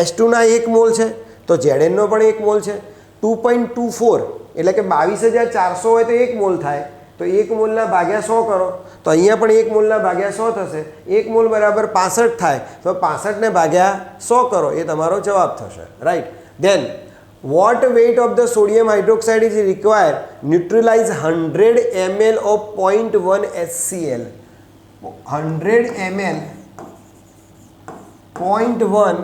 H2ના 1 મોલ છે તો Znનો પણ 1 મોલ છે. 2.24 એટલે કે 22,400 હોય તો 1 મોલ થાય. તો 1 મોલના ભાગ્યા 100 કરો તો અહીંયા પણ 1 મોલના ભાગ્યા 100 થશે. 1 મોલ બરાબર 65 થાય તો 65ને ભાગ્યા 100 કરો, એ તમારો જવાબ થશે, right. Then what weight of the sodium hydroxide is required neutralize 100 ml of 0.1 HCl? 100 ml 0.1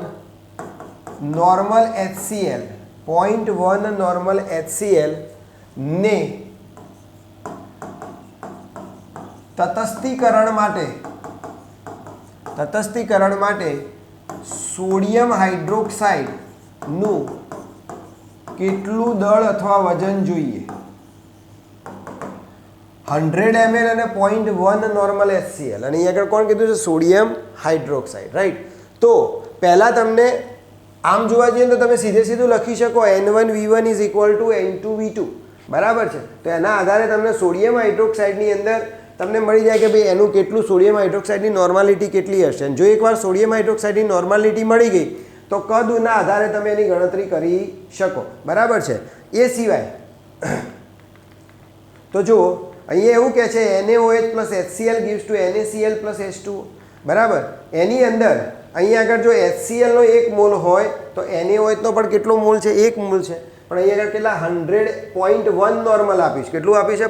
normal HCl, 0.1 normal HCl ને તટસ્થીકરણ માટે સોડિયમ હાઇડ્રોક્સાઇડનું કેટલું દળ અથવા વજન જોઈએ? 100 ml અને 0.1 નોર્મલ HCl, અને અહીંયા આગળ કોણ કીધું છે? Sodium hydroxide, right. તો પહેલાં તમને આમ જોવા જઈએ તો તમે સીધું લખી શકો N1V1 is equal to N2V2, બરાબર છે. તો એના આધારે તમને સોડિયમ હાઇડ્રોક્સાઇડની અંદર તમને મળી જાય કે ભાઈ એનું કેટલું સોડિયમ હાઇડ્રોક્સાઇડની નોર્માલિટી કેટલી હશે. જો એકવાર સોડિયમ હાઇડ્રોક્સાઇડની નોર્માલિટી મળી ગઈ તો કદના આધારે તમે એની ગણતરી કરી શકો, બરાબર છે. એ સિવાય તો જુઓ અહીંયા એવું કહે છે NaOH plus HCl gives to NaCl plus H2O, બરાબર. એની અંદર અહીંયા આગળ જો HClનો 1 મોલ હોય તો NaOHનો પણ કેટલો મોલ છે? 1 મોલ છે. પણ અહીંયા આગળ કેટલા? 100.1 નોર્મલ આપ્યું છે. કેટલું આપ્યું છે?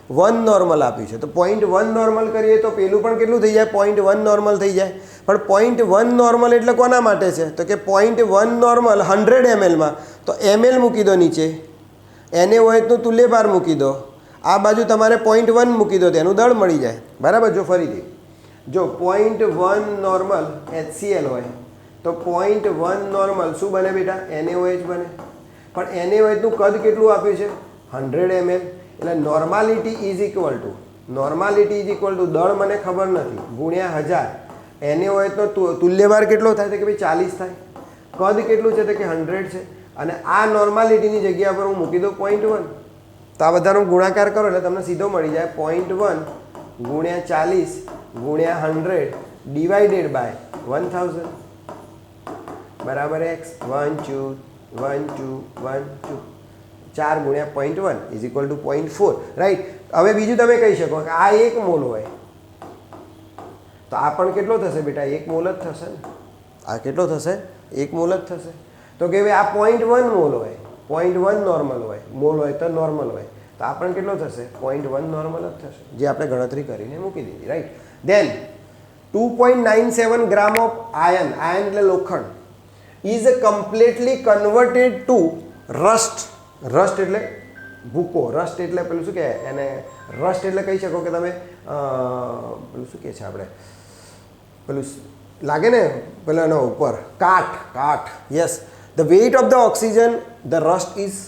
0.1 નોર્મલ આપ્યું છે. તો 0.1 નોર્મલ કરીએ તો પેલું પણ કેટલું થઈ જાય? 0.1 નોર્મલ થઈ જાય. પણ 0.1 નોર્મલ એટલે કોના માટે છે? તો કે 0.1 નોર્મલ 100 mlમાં, તો ml મૂકી દો નીચે, NaOHનું તુલ્યભાર મૂકી દો, આ બાજુ તમારે 0.1 મૂકી દો, તેનું દળ મળી જાય, બરાબર. જો ફરીથી જો 0.1 નોર્મલ HCl હોય તો 0.1 નોર્મલ શું બને બેટા? NaOH બને. પણ NaOHનું કદ કેટલું આપ્યું છે? 100 ml. એટલે નોર્માલિટી ઇઝ ઇક્વલ ટુ દળ મને ખબર નથી ગુણ્યા 1000. NaOHનો તુલ્યભાર કેટલો થાય? તો કે ભાઈ 40 થાય. કદ કેટલું છે? તો કે 100 છે. અને આ નોર્માલિટીની જગ્યા પર હું મૂકી દઉં 0.1. તો આ બધાનો ગુણાકાર કરો એટલે તમને સીધો મળી જાય 0.1 ગુણ્યા 40 ગુણ્યા 100 ડિવાઇડેડ બાય 1000 બરાબર x. 1 2 1 2 1 2 4 ગુણ્યા 0.1 ઇઝ ઇક્વલ ટુ 0.4, રાઈટ. હવે બીજું તમે કહી શકો કે આ 1 મોલ હોય તો આ પણ કેટલો થશે બેટા? 1 મોલ જ થશે ને. આ કેટલો થશે? 1 મોલ જ થશે. તો કે ભાઈ આ 0.1 મોલ હોય, 0.1 નોર્મલ હોય, મોલ હોય તો નોર્મલ હોય, તો આપણને કેટલો થશે? 0.1 નોર્મલ જ થશે, જે આપણે ગણતરી કરીને મૂકી દીધી, right. Then 2.97 gram of iron, iron એટલે લોખંડ, is completely converted to rust. Rust એટલે ભૂકો, રસ્ટ એટલે પેલું શું કહેવાય એને, રસ્ટ એટલે કહી શકો કે તમે પેલું શું કહે છે આપણે, પેલું લાગે ને પેલા એનો ઉપર કાટ, કાટ. Yes, the weight of the oxygen the rust is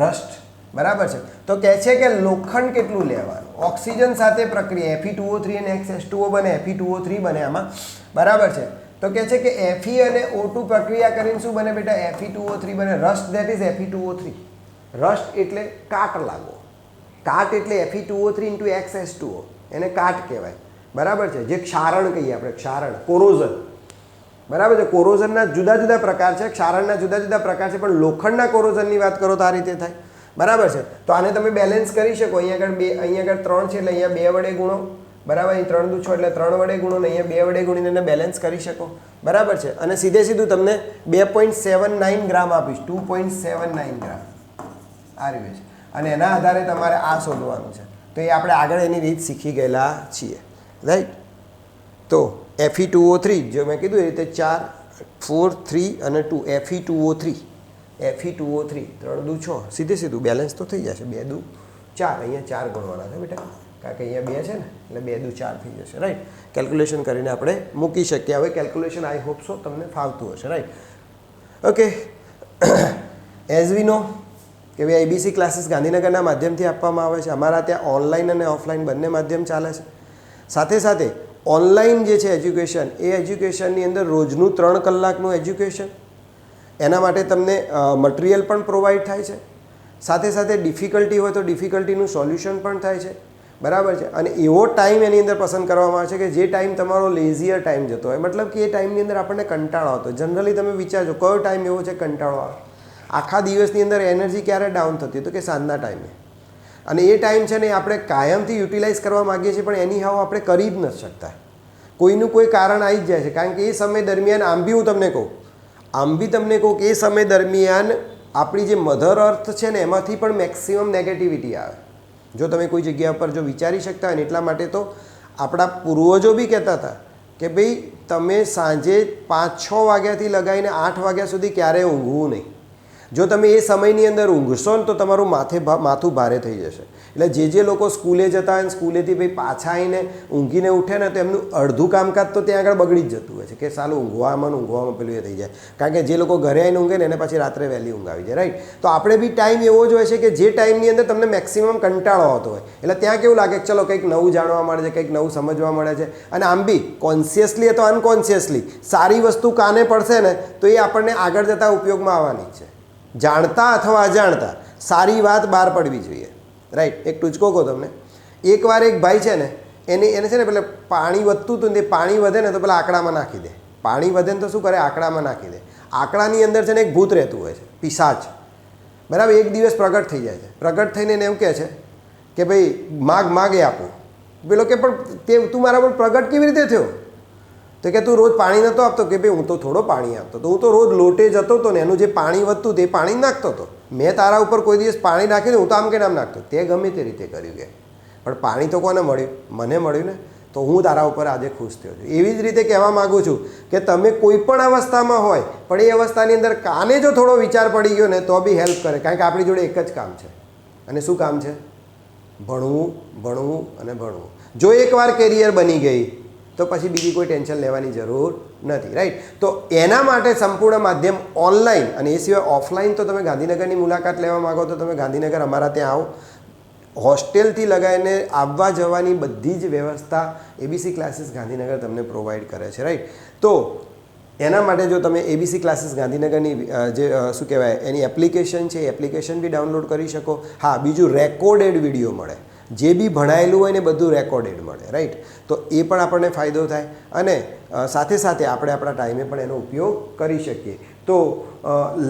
rust. બરાબર છે. તો કહે છે કે લોખંડ કેટલું લેવાનું, ઓક્સિજન સાથે પ્રક્રિયા Fe2O3 અને H2O બને, Fe2O3 બને આમાં. બરાબર છે. તો કહે છે કે Fe અને O2 પ્રક્રિયા કરીને શું બને બેટા? Fe2O3 બને. Rust that is Fe2O3. Rust એટલે કાટ લાગો, કાટ એટલે Fe2O3 ઇન્ટુ H2O, એને કાટ કહેવાય. બરાબર છે. જે ક્ષારણ કહીએ આપણે, ક્ષારણ, કોરોઝન. બરાબર છે. કોરોઝનના જુદા જુદા પ્રકાર છે, ક્ષારણના જુદા જુદા પ્રકાર છે, પણ લોખંડના કોરોઝનની વાત કરો તો આ રીતે થાય. બરાબર છે. તો આને તમે બેલેન્સ કરી શકો. અહીંયા આગળ 2, અહીંયા આગળ 3 છે એટલે અહીંયા 2 વડે ગુણો. બરાબર, અહીં 3 દુ 6 એટલે 3 વડે ગુણો ને અહીંયા 2 વડે ગુણીને એને બેલેન્સ કરી શકો. બરાબર છે. અને સીધે સીધું તમને 2.79 ગ્રામ આપીશ, 2.79 ગ્રામ આ રીતે છે. અને એના આધારે તમારે આ શોધવાનું છે. તો એ આપણે આગળ એની રીત શીખી ગયેલા છીએ, રાઈટ. તો Fe2O3 જો મેં કીધું એ રીતે 4, 4, 3 અને 2, Fe2O3, Fe2O3 3 દુ 6, સીધે સીધું બેલેન્સ તો થઈ જશે. 2 દુ 4, અહીંયા 4 ગણવાના છે બેટા, કારણ કે અહીંયા 2 છે ને, એટલે 2 દુ 4 થઈ જશે, રાઈટ. કેલ્ક્યુલેશન કરીને આપણે મૂકી શકીએ. હવે કેલ્ક્યુલેશન આઈ હોપ સો તમને ફાવતું હશે, રાઈટ. ઓકે, એઝ વી નો કે ભાઈ ABC ક્લાસીસ ગાંધીનગરના માધ્યમથી આપવામાં આવે છે. અમારા ત્યાં ઓનલાઈન અને ઓફલાઈન બંને માધ્યમ ચાલે છે. સાથે સાથે ઓનલાઈન જે છે એજ્યુકેશન, એ એજ્યુકેશનની અંદર રોજનું 3 કલાકનું એજ્યુકેશન, એના માટે તમને મટીરિયલ પણ પ્રોવાઈડ થાય છે. સાથે સાથે ડિફિકલ્ટી હોય તો ડિફિકલ્ટીનું સોલ્યુશન પણ થાય છે. બરાબર છે. અને એવો ટાઈમ એની અંદર પસંદ કરવામાં આવે છે કે જે ટાઈમ તમારો લેઝિયર ટાઈમ જતો હોય, મતલબ કે એ ટાઈમની અંદર આપણને કંટાળો આવતો. જનરલી તમે વિચારજો કયો ટાઈમ એવો છે કંટાળો આવે? આખા દિવસની અંદર એનર્જી ક્યારે ડાઉન થતી? તો કે સાંજના ટાઈમે. અને એ ટાઈમ છે ને આપણે કાયમથી યુટિલાઇઝ કરવા માગીએ છીએ, પણ એની હાવ આપણે કરી જ નથી શકતા. કોઈનું કોઈ કારણ આવી જ જાય છે, કારણ કે એ સમય દરમિયાન આમ બી હું તમને કહું, કે એ સમય દરમિયાન આપણી જે મધર અર્થ છે ને એમાંથી પણ મેક્સિમમ નેગેટિવિટી આવે. જો તમે કોઈ જગ્યા પર જો વિચારી શકતા હોય ને, એટલા માટે તો આપણા પૂર્વજો બી કહેતા હતા કે ભાઈ તમે સાંજે 5-6 વાગ્યાથી લગાવીને 8 વાગ્યા સુધી ક્યારેય ઊંઘવું નહીં. જો તમે એ સમયની અંદર ઊંઘશો ને તો તમારું માથું ભારે થઈ જશે. એટલે જે લોકો સ્કૂલે જતા હોય ને સ્કૂલેથી ભાઈ પાછા આવીને ઊંઘીને ઉઠે ને તો એમનું અડધું કામકાજ તો ત્યાં આગળ બગડી જ જતું હોય છે કે સાલું ઊંઘવામાં પેલું એ થઈ જાય. કારણ કે જે લોકો ઘરે આવીને ઊંઘે ને એને પછી રાત્રે વહેલી ઊંઘ આવી જાય, રાઈટ. તો આપણે બી ટાઈમ એવો જ હોય છે કે જે ટાઈમની અંદર તમને મેક્સિમમ કંટાળો આવતો હોય, એટલે ત્યાં કેવું લાગે કે ચલો કંઈક નવું જાણવા મળે છે, કંઈક નવું સમજવા મળે છે. અને આમ બી કોન્શિયસલી અથવા અનકોન્શિયસલી સારી વસ્તુ કાને પડશે ને તો એ આપણને આગળ જતાં ઉપયોગમાં આવવાની છે. જાણતા અથવા અજાણતા સારી વાત બહાર પડવી જોઈએ, રાઈટ. એક ટૂચકો કહો તમને. એકવાર એક ભાઈ છે ને એને છે ને પેલા પાણી વધતું હતું ને તે પાણી વધે ને તો પેલા આંકડામાં નાખી દે. પાણી વધે ને તો શું કરે? આંકડામાં નાખી દે. આંકડાની અંદર છે ને એક ભૂત રહેતું હોય છે, પિશાચ. બરાબર. એક દિવસ પ્રગટ થઈ જાય છે. પ્રગટ થઈને એને એવું કહે છે કે ભાઈ માગે આપું. પેલો કે પણ તું મારા પર પ્રગટ કેવી રીતે થયો? તો કે તું રોજ પાણી નહોતો આપતો? કે ભાઈ હું તો થોડો પાણી આપતો તો, હું તો રોજ લોટે જતો હતો ને એનું જે પાણી વધતું તે પાણી નાખતો હતો. મેં તારા ઉપર કોઈ દિવસ પાણી નાખ્યું ને હું તો આમ કે નામ નાખતો. તે ગમે તે રીતે કર્યું કે પણ પાણી તો કોને મળ્યું? મને મળ્યું ને. તો હું તારા ઉપર આજે ખુશ થયો છું. એવી જ રીતે કહેવા માગું છું કે તમે કોઈ પણ અવસ્થામાં હોય પણ એ અવસ્થાની અંદર કાને જો થોડો વિચાર પડી ગયો ને તો બી હેલ્પ કરે. કારણ કે આપણી જોડે એક જ કામ છે. અને શું કામ છે? ભણવું, ભણવું અને ભણવું. જો એકવાર કેરિયર બની ગઈ તો પછી બીજી કોઈ ટેન્શન લેવાની જરૂર નથી, રાઈટ. તો એના માટે સંપૂર્ણ માધ્યમ ઓનલાઈન અને એ સિવાય ઓફલાઈન તો તમે ગાંધીનગરની મુલાકાત લેવા માગો તો તમે ગાંધીનગર અમારા ત્યાં આવો. હોસ્ટેલથી લગાવીને આવવા જવાની બધી જ વ્યવસ્થા ABC ક્લાસીસ ગાંધીનગર તમને પ્રોવાઈડ કરે છે, રાઈટ. તો એના માટે જો તમે ABC ક્લાસીસ ગાંધીનગરની જે શું કહેવાય એની એપ્લિકેશન છે એ એપ્લિકેશન બી ડાઉનલોડ કરી શકો. હા, બીજું રેકોર્ડેડ વિડીયો મળે. જે બી ભણાયેલું હોય ને બધું રેકોર્ડેડ મળે, રાઈટ. તો એ પણ આપણને ફાયદો થાય અને સાથે સાથે આપણે આપણા ટાઈમે પણ એનો ઉપયોગ કરી શકીએ. તો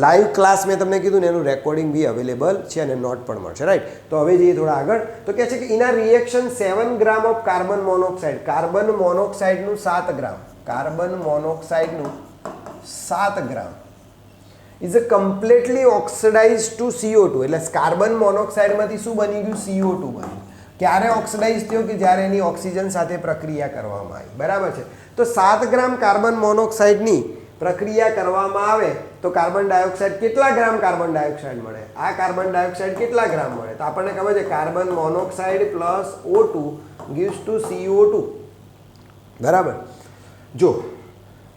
લાઈવ ક્લાસ મેં તમને કીધું ને એનું રેકોર્ડિંગ બી અવેલેબલ છે અને નોટ પણ મળશે, રાઈટ. તો હવે જઈએ થોડા આગળ. તો કહે છે કે ઇન આ reaction 7 gram of carbon monoxide, carbon મોનોક્સાઇડનું 7 ગ્રામ, કાર્બન મોનોક્સાઇડનું 7 gram is a completely oxidize to CO2 એટલે કાર્બન મોનોક્સાઇડમાંથી શું બની ગયું CO2 બન્યું ક્યારે ઓક્સિડાઇઝ થયો કે જ્યારે એની ઓક્સિજન સાથે પ્રક્રિયા કરવામાં આવી બરાબર છે તો 7 ગ્રામ કાર્બન મોનોક્સાઇડની પ્રક્રિયા કરવામાં આવે તો કાર્બન ડાયોક્સાઇડ કેટલા ગ્રામ કાર્બન ડાયોક્સાઇડ મળે આ કાર્બન ડાયોક્સાઇડ કેટલા ગ્રામ મળે તો આપણને ખબર છે carbon monoxide plus O2 gives to CO2 બરાબર જો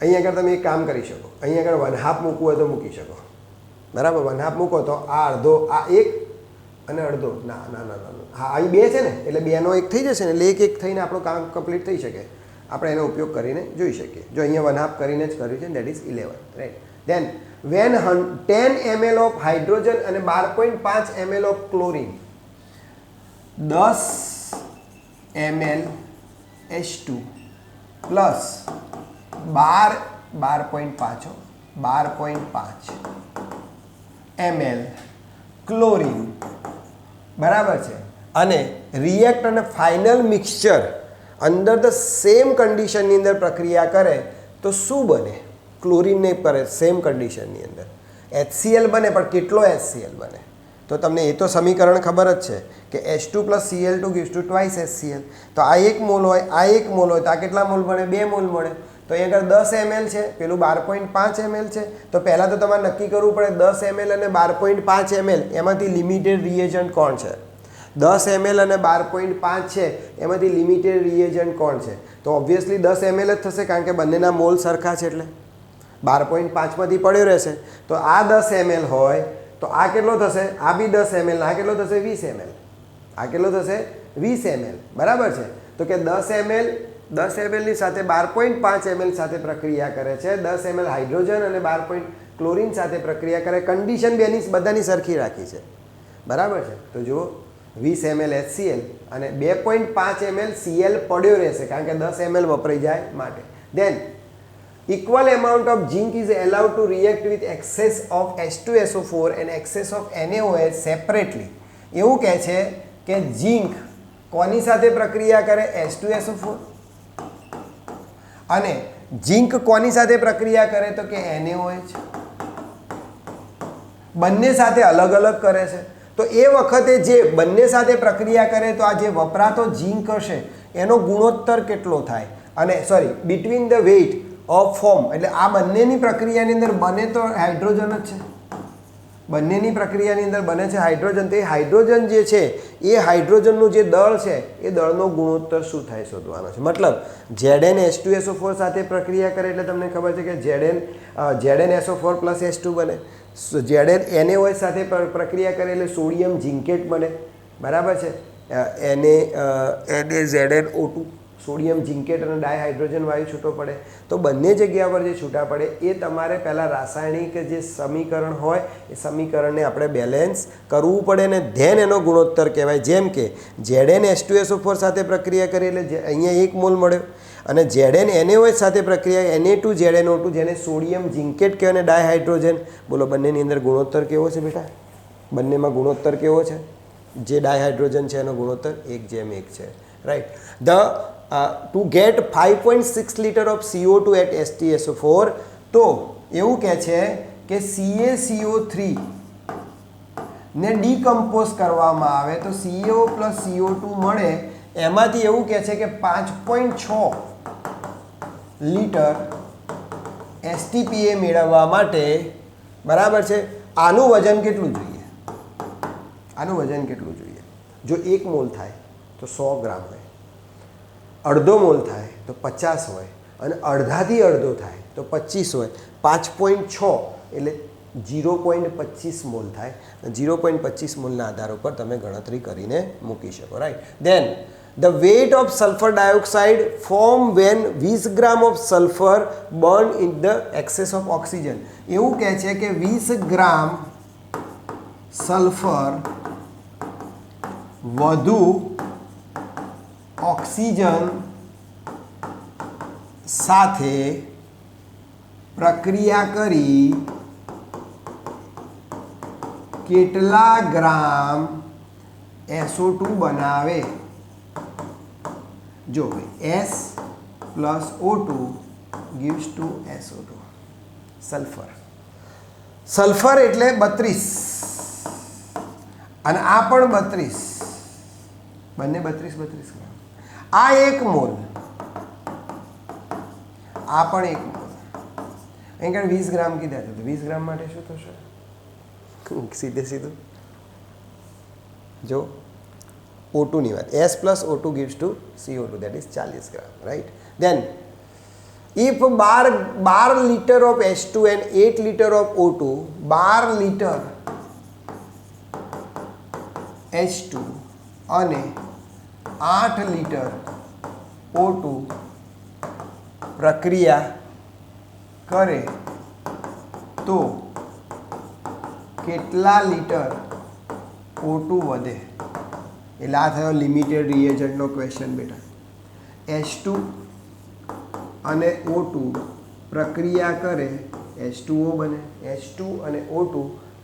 અહીંયા આગળ તમે એક કામ કરી શકો અહીંયા આગળ 1/2 મૂકવું હોય તો મૂકી શકો બરાબર 1/2 મૂકો તો આ અડધો આ એક અને અડધો ના ના ના ના હા અહીં બે છે ને એટલે બેનો એક થઈ જશે ને એટલે એક થઈને આપણું કામ કમ્પ્લીટ થઈ શકે આપણે એનો ઉપયોગ કરીને જોઈ શકીએ જો અહીંયા 1/2 કરીને જ કર્યું છે that is 11 right then when 10 ml of hydrogen અને 12.5 ml of chlorine 10 ml H2 plus 12.5 ml chlorine બરાબર છે અને રિએક્ટ અને final mixture under the same કન્ડિશનની અંદર પ્રક્રિયા કરે તો શું બને ક્લોરીનને કરે સેમ કન્ડિશનની અંદર HCl બને પણ કેટલો HCl બને તો તમને એ તો સમીકરણ ખબર જ છે કે H2 + Cl2 gives to twice HCl તો આ 1 મોલ હોય આ 1 મોલ હોય તો આ કેટલા મોલ મળે 2 મોલ મળે તો અહીં આગળ 10 ml છે પેલું 12.5 ml છે તો પહેલાં તો તમારે નક્કી કરવું પડે 10 ml અને 12.5 ml એમાંથી લિમિટેડ રિએજન્ટ કોણ છે 10 ml અને 12.5 છે એમાંથી લિમિટેડ રિએજન્ટ કોણ છે તો ઓબ્વિયસલી 10 ml જ થશે કારણ કે બંનેના મોલ સરખા છે એટલે 12.5 માંથી પડ્યો રહેશે તો આ 10 ml હોય તો આ કેટલો થશે આ બી 10 ml આ કેટલો થશે 20 ml આ કેટલો થશે 20 ml બરાબર છે તો કે 10 ml ની સાથે 12.5 ml સાથે પ્રક્રિયા કરે છે 10 ml હાઇડ્રોજન અને 12 ક્લોરીન સાથે પ્રક્રિયા કરે કન્ડિશન બેની બધાની સરખી રાખી છે બરાબર છે તો જુઓ 20 ml HCl અને 2.5 ml Cl પડ્યો રહેશે કારણ કે 10 ml વપરાઈ જાય માટે than equal amount of zinc is allowed to react with excess of H2SO4 and excess of NaOH separately એવું કહે છે કે ઝીંક કોની સાથે પ્રક્રિયા કરે H2SO4 અને ઝીંક કોની સાથે પ્રક્રિયા કરે તો કે NaOH બંને સાથે અલગ અલગ કરે છે તો એ વખતે જે બંને સાથે પ્રક્રિયા કરે તો આ જે વપરાતો ઝીંક હશે એનો ગુણોત્તર કેટલો થાય અને sorry between the weight of form એટલે આ બંનેની પ્રક્રિયાની અંદર બને તો હાઇડ્રોજન જ છે બંનેની પ્રક્રિયાની અંદર બને છે હાઇડ્રોજન તો એ હાઇડ્રોજન જે છે એ હાઇડ્રોજનનું જે દળ છે એ દળનો ગુણોત્તર શું થાય શોધવાનો છે મતલબ ZnH2SO4 સાથે પ્રક્રિયા કરે એટલે તમને ખબર છે કે ZnSO4 + H2 બને ZnNaOH સાથે પ્રક્રિયા કરે એટલે સોડિયમ ઝિંકેટ બને બરાબર છે NaZnO2 સોડિયમ ઝિંકેટ અને ડાયહાઇડ્રોજન વાયુ છૂટો પડે તો બંને જગ્યા પર જે છૂટા પડે એ તમારે પહેલાં રાસાયણિક જે સમીકરણ હોય એ સમીકરણને આપણે બેલેન્સ કરવું પડે ને ધેન એનો ગુણોત્તર કહેવાય જેમ કે ZnH2SO4 સાથે પ્રક્રિયા કરી એટલે અહીંયા 1 મોલ મળ્યો અને ZnNaOH સાથે પ્રક્રિયા Na2ZnO2 જેને સોડિયમ ઝિંકેટ કહેવાય અને ડાયહાઇડ્રોજન બોલો બંનેની અંદર ગુણોત્તર કેવો છે બેટા બંનેમાં ગુણોત્તર કેવો છે જે ડાયહાઇડ્રોજન છે એનો ગુણોત્તર 1:1 છે right to get 5.6 liter of CO2 at HTSO4 તો એવું કહે છે કે CaCO3 ને ડીકમ્પોઝ કરવામાં આવે તો CO + CO2 મળે એમાંથી એવું કહે છે કે 5.6 લીટર STPA મેળવવા માટે બરાબર છે આનું વજન કેટલું જોઈએ જો 1 મોલ થાય તો 100 ગ્રામ હોય અડધો મોલ થાય તો 50 હોય અને અડધાથી અડધો થાય તો 25 હોય 5.6 એટલે 0.25 મોલ થાય 0.25 મોલના આધાર ઉપર તમે ગણતરી કરીને મૂકી શકો right then the weight of sulphur dioxide form when 20 gram of sulphur burn in the excess of oxygen એવું કહે છે કે 20 ગ્રામ સલ્ફર વધુ ઓક્સિજન સાથે પ્રક્રિયા કરી કેટલા ગ્રામ SO2 બનાવે જો S + O2 gives to SO2 sulphur. Sulphur એટલે 32 અને આ પણ 32, બંને 32 ગ્રામ. આ 1 મોલ, આ પણ 1 મોલ. અહીં કારણ 20 ગ્રામ કીધા હતા, તો 20 ગ્રામ માટે શું થશે? સીધે સીધું જો O2 ની વાત, S plus O2 gives to CO2, that is 40 gram, right? Then if 12 liter of H2 and 8 liter of O2, 12 liter H2 અને 8 liter O2 પ્રક્રિયા કરે તો કેટલા લીટર O2 વધે? એટલે આ થયો લિમિટેડ રિએજન્ટનો ક્વેશ્ચન બેટા. H2 અને O2 પ્રક્રિયા કરે, H2O બને. H2 અને O2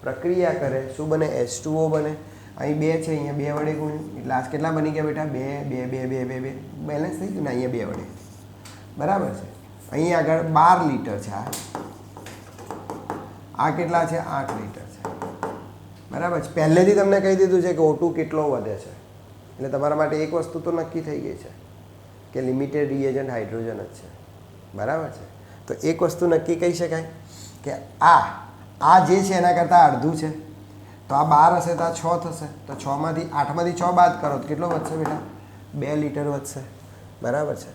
પ્રક્રિયા કરે, શું બને? H2O બને. અહીં 2 છે, અહીંયા 2 વડે ગુણ્યું એટલે આ કેટલા બની ગયા બેટા? 2 2 2 2 2 બેલેન્સ થઈ ગયું ને? અહીંયા 2 વડે, બરાબર છે. અહીં આગળ 12 લીટર છે, આ કેટલા છે? 8 લીટર છે, બરાબર છે. પહેલેથી તમને કહી દીધું છે કે O2 કેટલો વધે છે, એટલે તમારા માટે એક વસ્તુ તો નક્કી થઈ ગઈ છે કે લિમિટેડ રિએજન્ટ હાઇડ્રોજન જ છે, બરાબર છે. તો એક વસ્તુ નક્કી કહી શકાય કે આ જે છે એના કરતાં અડધું છે, તો આ 12 હશે તો આ 6 થશે, તો 8માંથી 6 બાદ કરો તો કેટલો વધશે બેટા? 2 લીટર વધશે, બરાબર છે.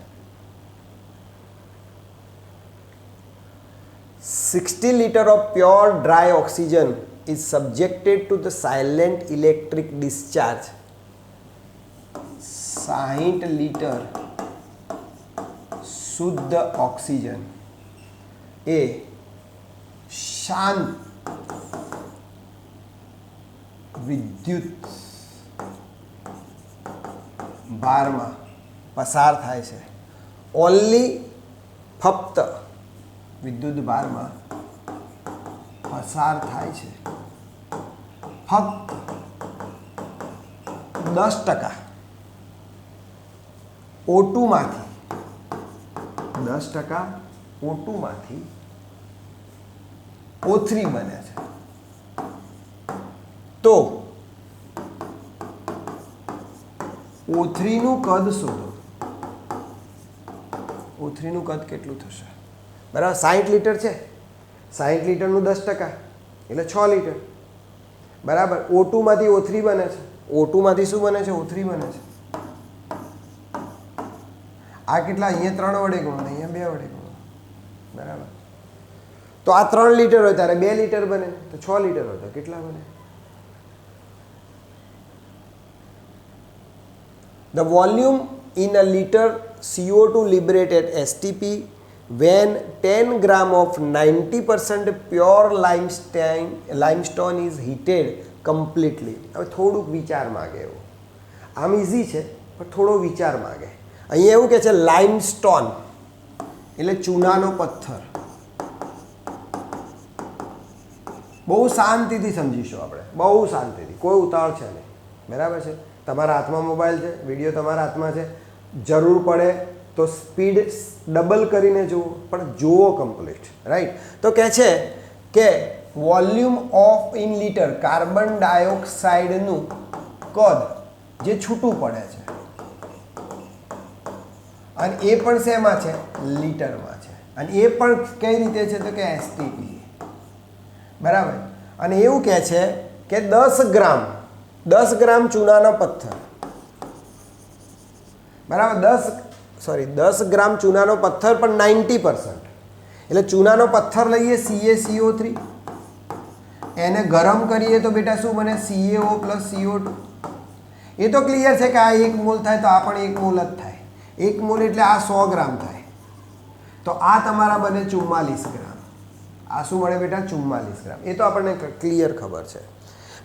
60 liter of pure dry oxygen is subjected to the silent electric discharge. 60 litre શુદ્ધ ઓક્સિજન એ શાંત વિદ્યુત ભારમાં પસાર થાય છે. ઓનલી ફક્ત વિદ્યુત ભારમાં પસાર થાય છે ફક્ત 10% O2 માંથી, 10% O2 માંથી O3 બને છે. તો O3 નું કદ શોધો. O3 નું કદ કેટલું થશે? બરાબર, 60 લીટર છે, 60 લીટરનું 10% એટલે 6 લીટર, બરાબર. O2 માંથી O3 બને છે, O2 માંથી શું બને છે? O3 બને છે. આ કેટલા? અહીંયા 3 વડે ગુણો, અહીંયા 2 વડે ગુણો, બરાબર. તો આ 3 લીટર હોય ત્યારે 2 લીટર બને, તો 6 લીટર હોય તો કેટલા બને? The volume in a liter CO2 liberated STP when 10 gram of 90% pure limestone is heated completely. હવે થોડુંક વિચાર માગે એવું. આમ ઇઝી છે પણ થોડો વિચાર માગે. અહીંયા એવું કહે છે લાઇમસ્ટોન એટલે ચૂનાનો પથ્થર. બહુ શાંતિથી સમજીશું આપણે, બહુ શાંતિથી, કોઈ ઉતાવળ છે નહીં, બરાબર છે. તમારા હાથમાં મોબાઈલ છે, વિડીયો તમારા હાથમાં છે, જરૂર પડે તો સ્પીડ ડબલ કરીને જુઓ, પણ જુઓ કમ્પ્લીટ, રાઈટ. તો કહે છે કે volume of in litre carbon ડાયોક્સાઇડનું કદ જે છૂટું પડે છે, અને એ પણ શેમાં છે? લીટરમાં છે. અને એ પણ કઈ રીતે છે? તો કે STP, બરાબર. અને એવું કહે છે કે 10 ગ્રામ ચૂનાનો પથ્થર, બરાબર, 10 ગ્રામ ચૂનાનો પથ્થર પણ 90%, એટલે ચૂનાનો પથ્થર લઈએ CaCO3, એને ગરમ કરીએ તો બેટા શું બને? CaO plus CO2. એ તો ક્લિયર છે કે આ 1 મોલ થાય તો આ પણ 1 મોલ જ થાય. 1 મોલ એટલે આ 100 ગ્રામ થાય, તો આ તમારા બને 44 ગ્રામ. આ શું મળે બેટા? 44 ગ્રામ. એ તો આપણને ક્લિયર ખબર છે.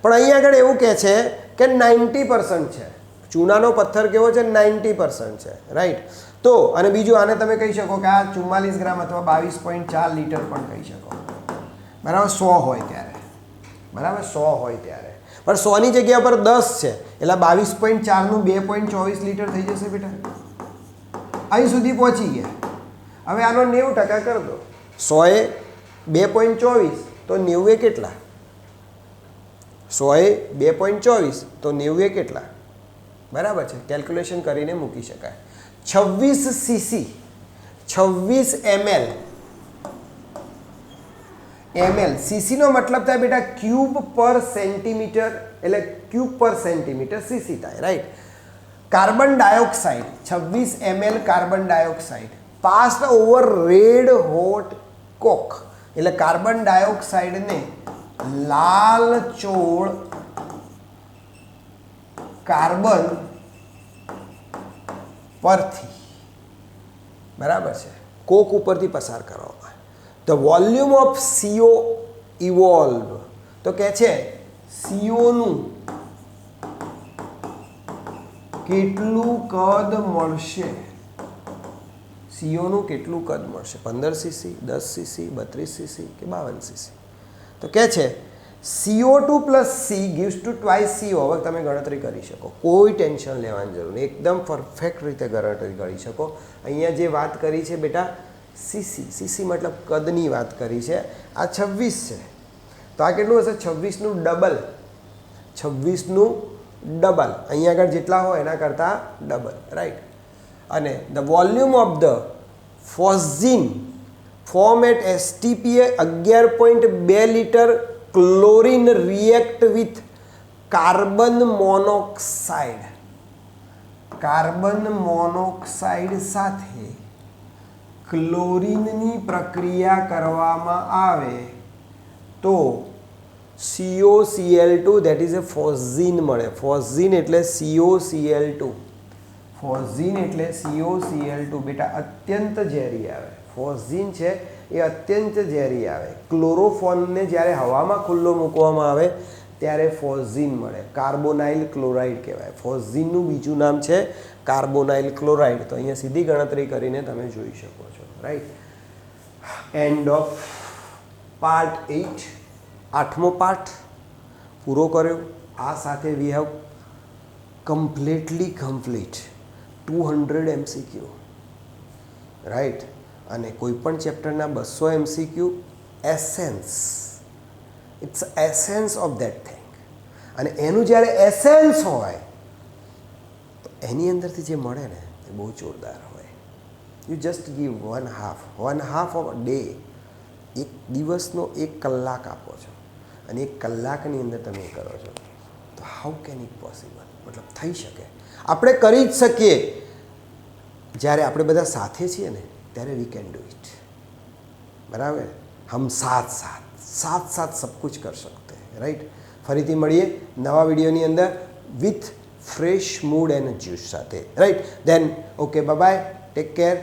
પણ અહીં આગળ એવું કહે છે કે 90% છે. ચૂનાનો પથ્થર કેવો છે? 90% છે, રાઈટ. તો અને બીજું આને તમે કહી શકો કે આ 44 ગ્રામ અથવા 22.4 લીટર પણ કહી શકો, બરાબર. 100 હોય ત્યારે, બરાબર, 100 હોય ત્યારે. પણ 100ની જગ્યા પર 10 છે એટલે 22.4નું 2.24 લીટર થઈ જશે બેટા. અહીં સુધી પહોંચી ગયા. હવે આનો 90% કરી દો. 100એ 2.24 તો 90 કેટલા? 100 એ 2.24 તો 90 કેટલા? બરાબર છે, કેલ્ક્યુલેશન કરીને મૂકી શકાય. 26 સીસી 26 ml સીસીનો મતલબ થાય બેટા ક્યુબ પર સેન્ટીમીટર, એટલે ક્યુબ પર સેન્ટીમીટર સીસી થાય, right. Carbon dioxide 26 ml carbon dioxide passed over red hot coke, એટલે કાર્બન ડાયોક્સાઇડને લાલ ચોળ કાર્બન પરથી, બરાબર છે, કોક ઉપરથી પસાર કરવામાં. The volume of CO evolve, તો કે છે COનું કેટલું કદ મળશે? COનું કેટલું કદ મળશે? 15 સીસી, 10 સીસી, 32 સીસી કે 52 સીસી? તો કે છે CO2 plus C gives to twice CO. હવે તમે ગણતરી કરી શકો, કોઈ ટેન્શન લેવાની જરૂર નહીં, એકદમ પરફેક્ટ રીતે ગણતરી કરી શકો. અહીંયા જે વાત કરી છે બેટા સીસી મતલબ કદની વાત કરી છે. આ 26 છે તો આ કેટલું હશે? 26નું ડબલ, 26નું ડબલ, અહીંયા આગળ જેટલા હોય એના કરતાં ડબલ, રાઈટ. અને the volume of the phosgene formed at STPA 11.2 litre chlorine react with carbon monoxide, carbon monoxide સાથે ક્લોરીનની પ્રક્રિયા કરવામાં આવે તો COCl2 ધેટ ઇઝ એ ફોસ્ઝીન મળે. ફોસ્ઝીન એટલે COCl2, ફોસ્ઝીન એટલે COCl2 બેટા અત્યંત ઝેરી આવે. ફોસ્ઝીન છે એ અત્યંત ઝેરી આવે. ક્લોરોફોનને જ્યારે હવામાં ખુલ્લો મૂકવામાં આવે ત્યારે ફોસ્ઝીન મળે. કાર્બોનાઇલ ક્લોરાઇડ કહેવાય. ફોસ્ઝીનનું બીજું નામ છે કાર્બોનાઇલ ક્લોરાઇડ. તો અહીંયા સીધી ગણતરી કરીને તમે જોઈ શકો છો, રાઈટ. એન્ડ ઓફ પાર્ટ 8, 8મો પાર્ટ પૂરો કર્યો. આ સાથે we have complete 200 MCQ, right. અને કોઈ પણ ચેપ્ટરના 200 MCQ essence, it's essence of that thing. અને એનું જ્યારે એસેન્સ હોય તો એની અંદરથી જે મળે ને એ બહુ જોરદાર હોય. You just give 1/2 of a day, એક દિવસનો 1 કલાક આપો છો અને 1 કલાકની અંદર તમે એ કરો છો તો હાઉ કેન ઇટ પોસિબલ? મતલબ થઈ શકે, આપણે કરી જ શકીએ. જ્યારે આપણે બધા સાથે છીએ ને ત્યારે વી કેન ડू इट, બરાબર. હમ સાથ સબ કુછ કર सकते हैं, રાઈટ. ફરીથી મળીએ નવા વિડીયોની અંદર with fresh mood and juice સાથે, right. Then okay, bye bye, take care.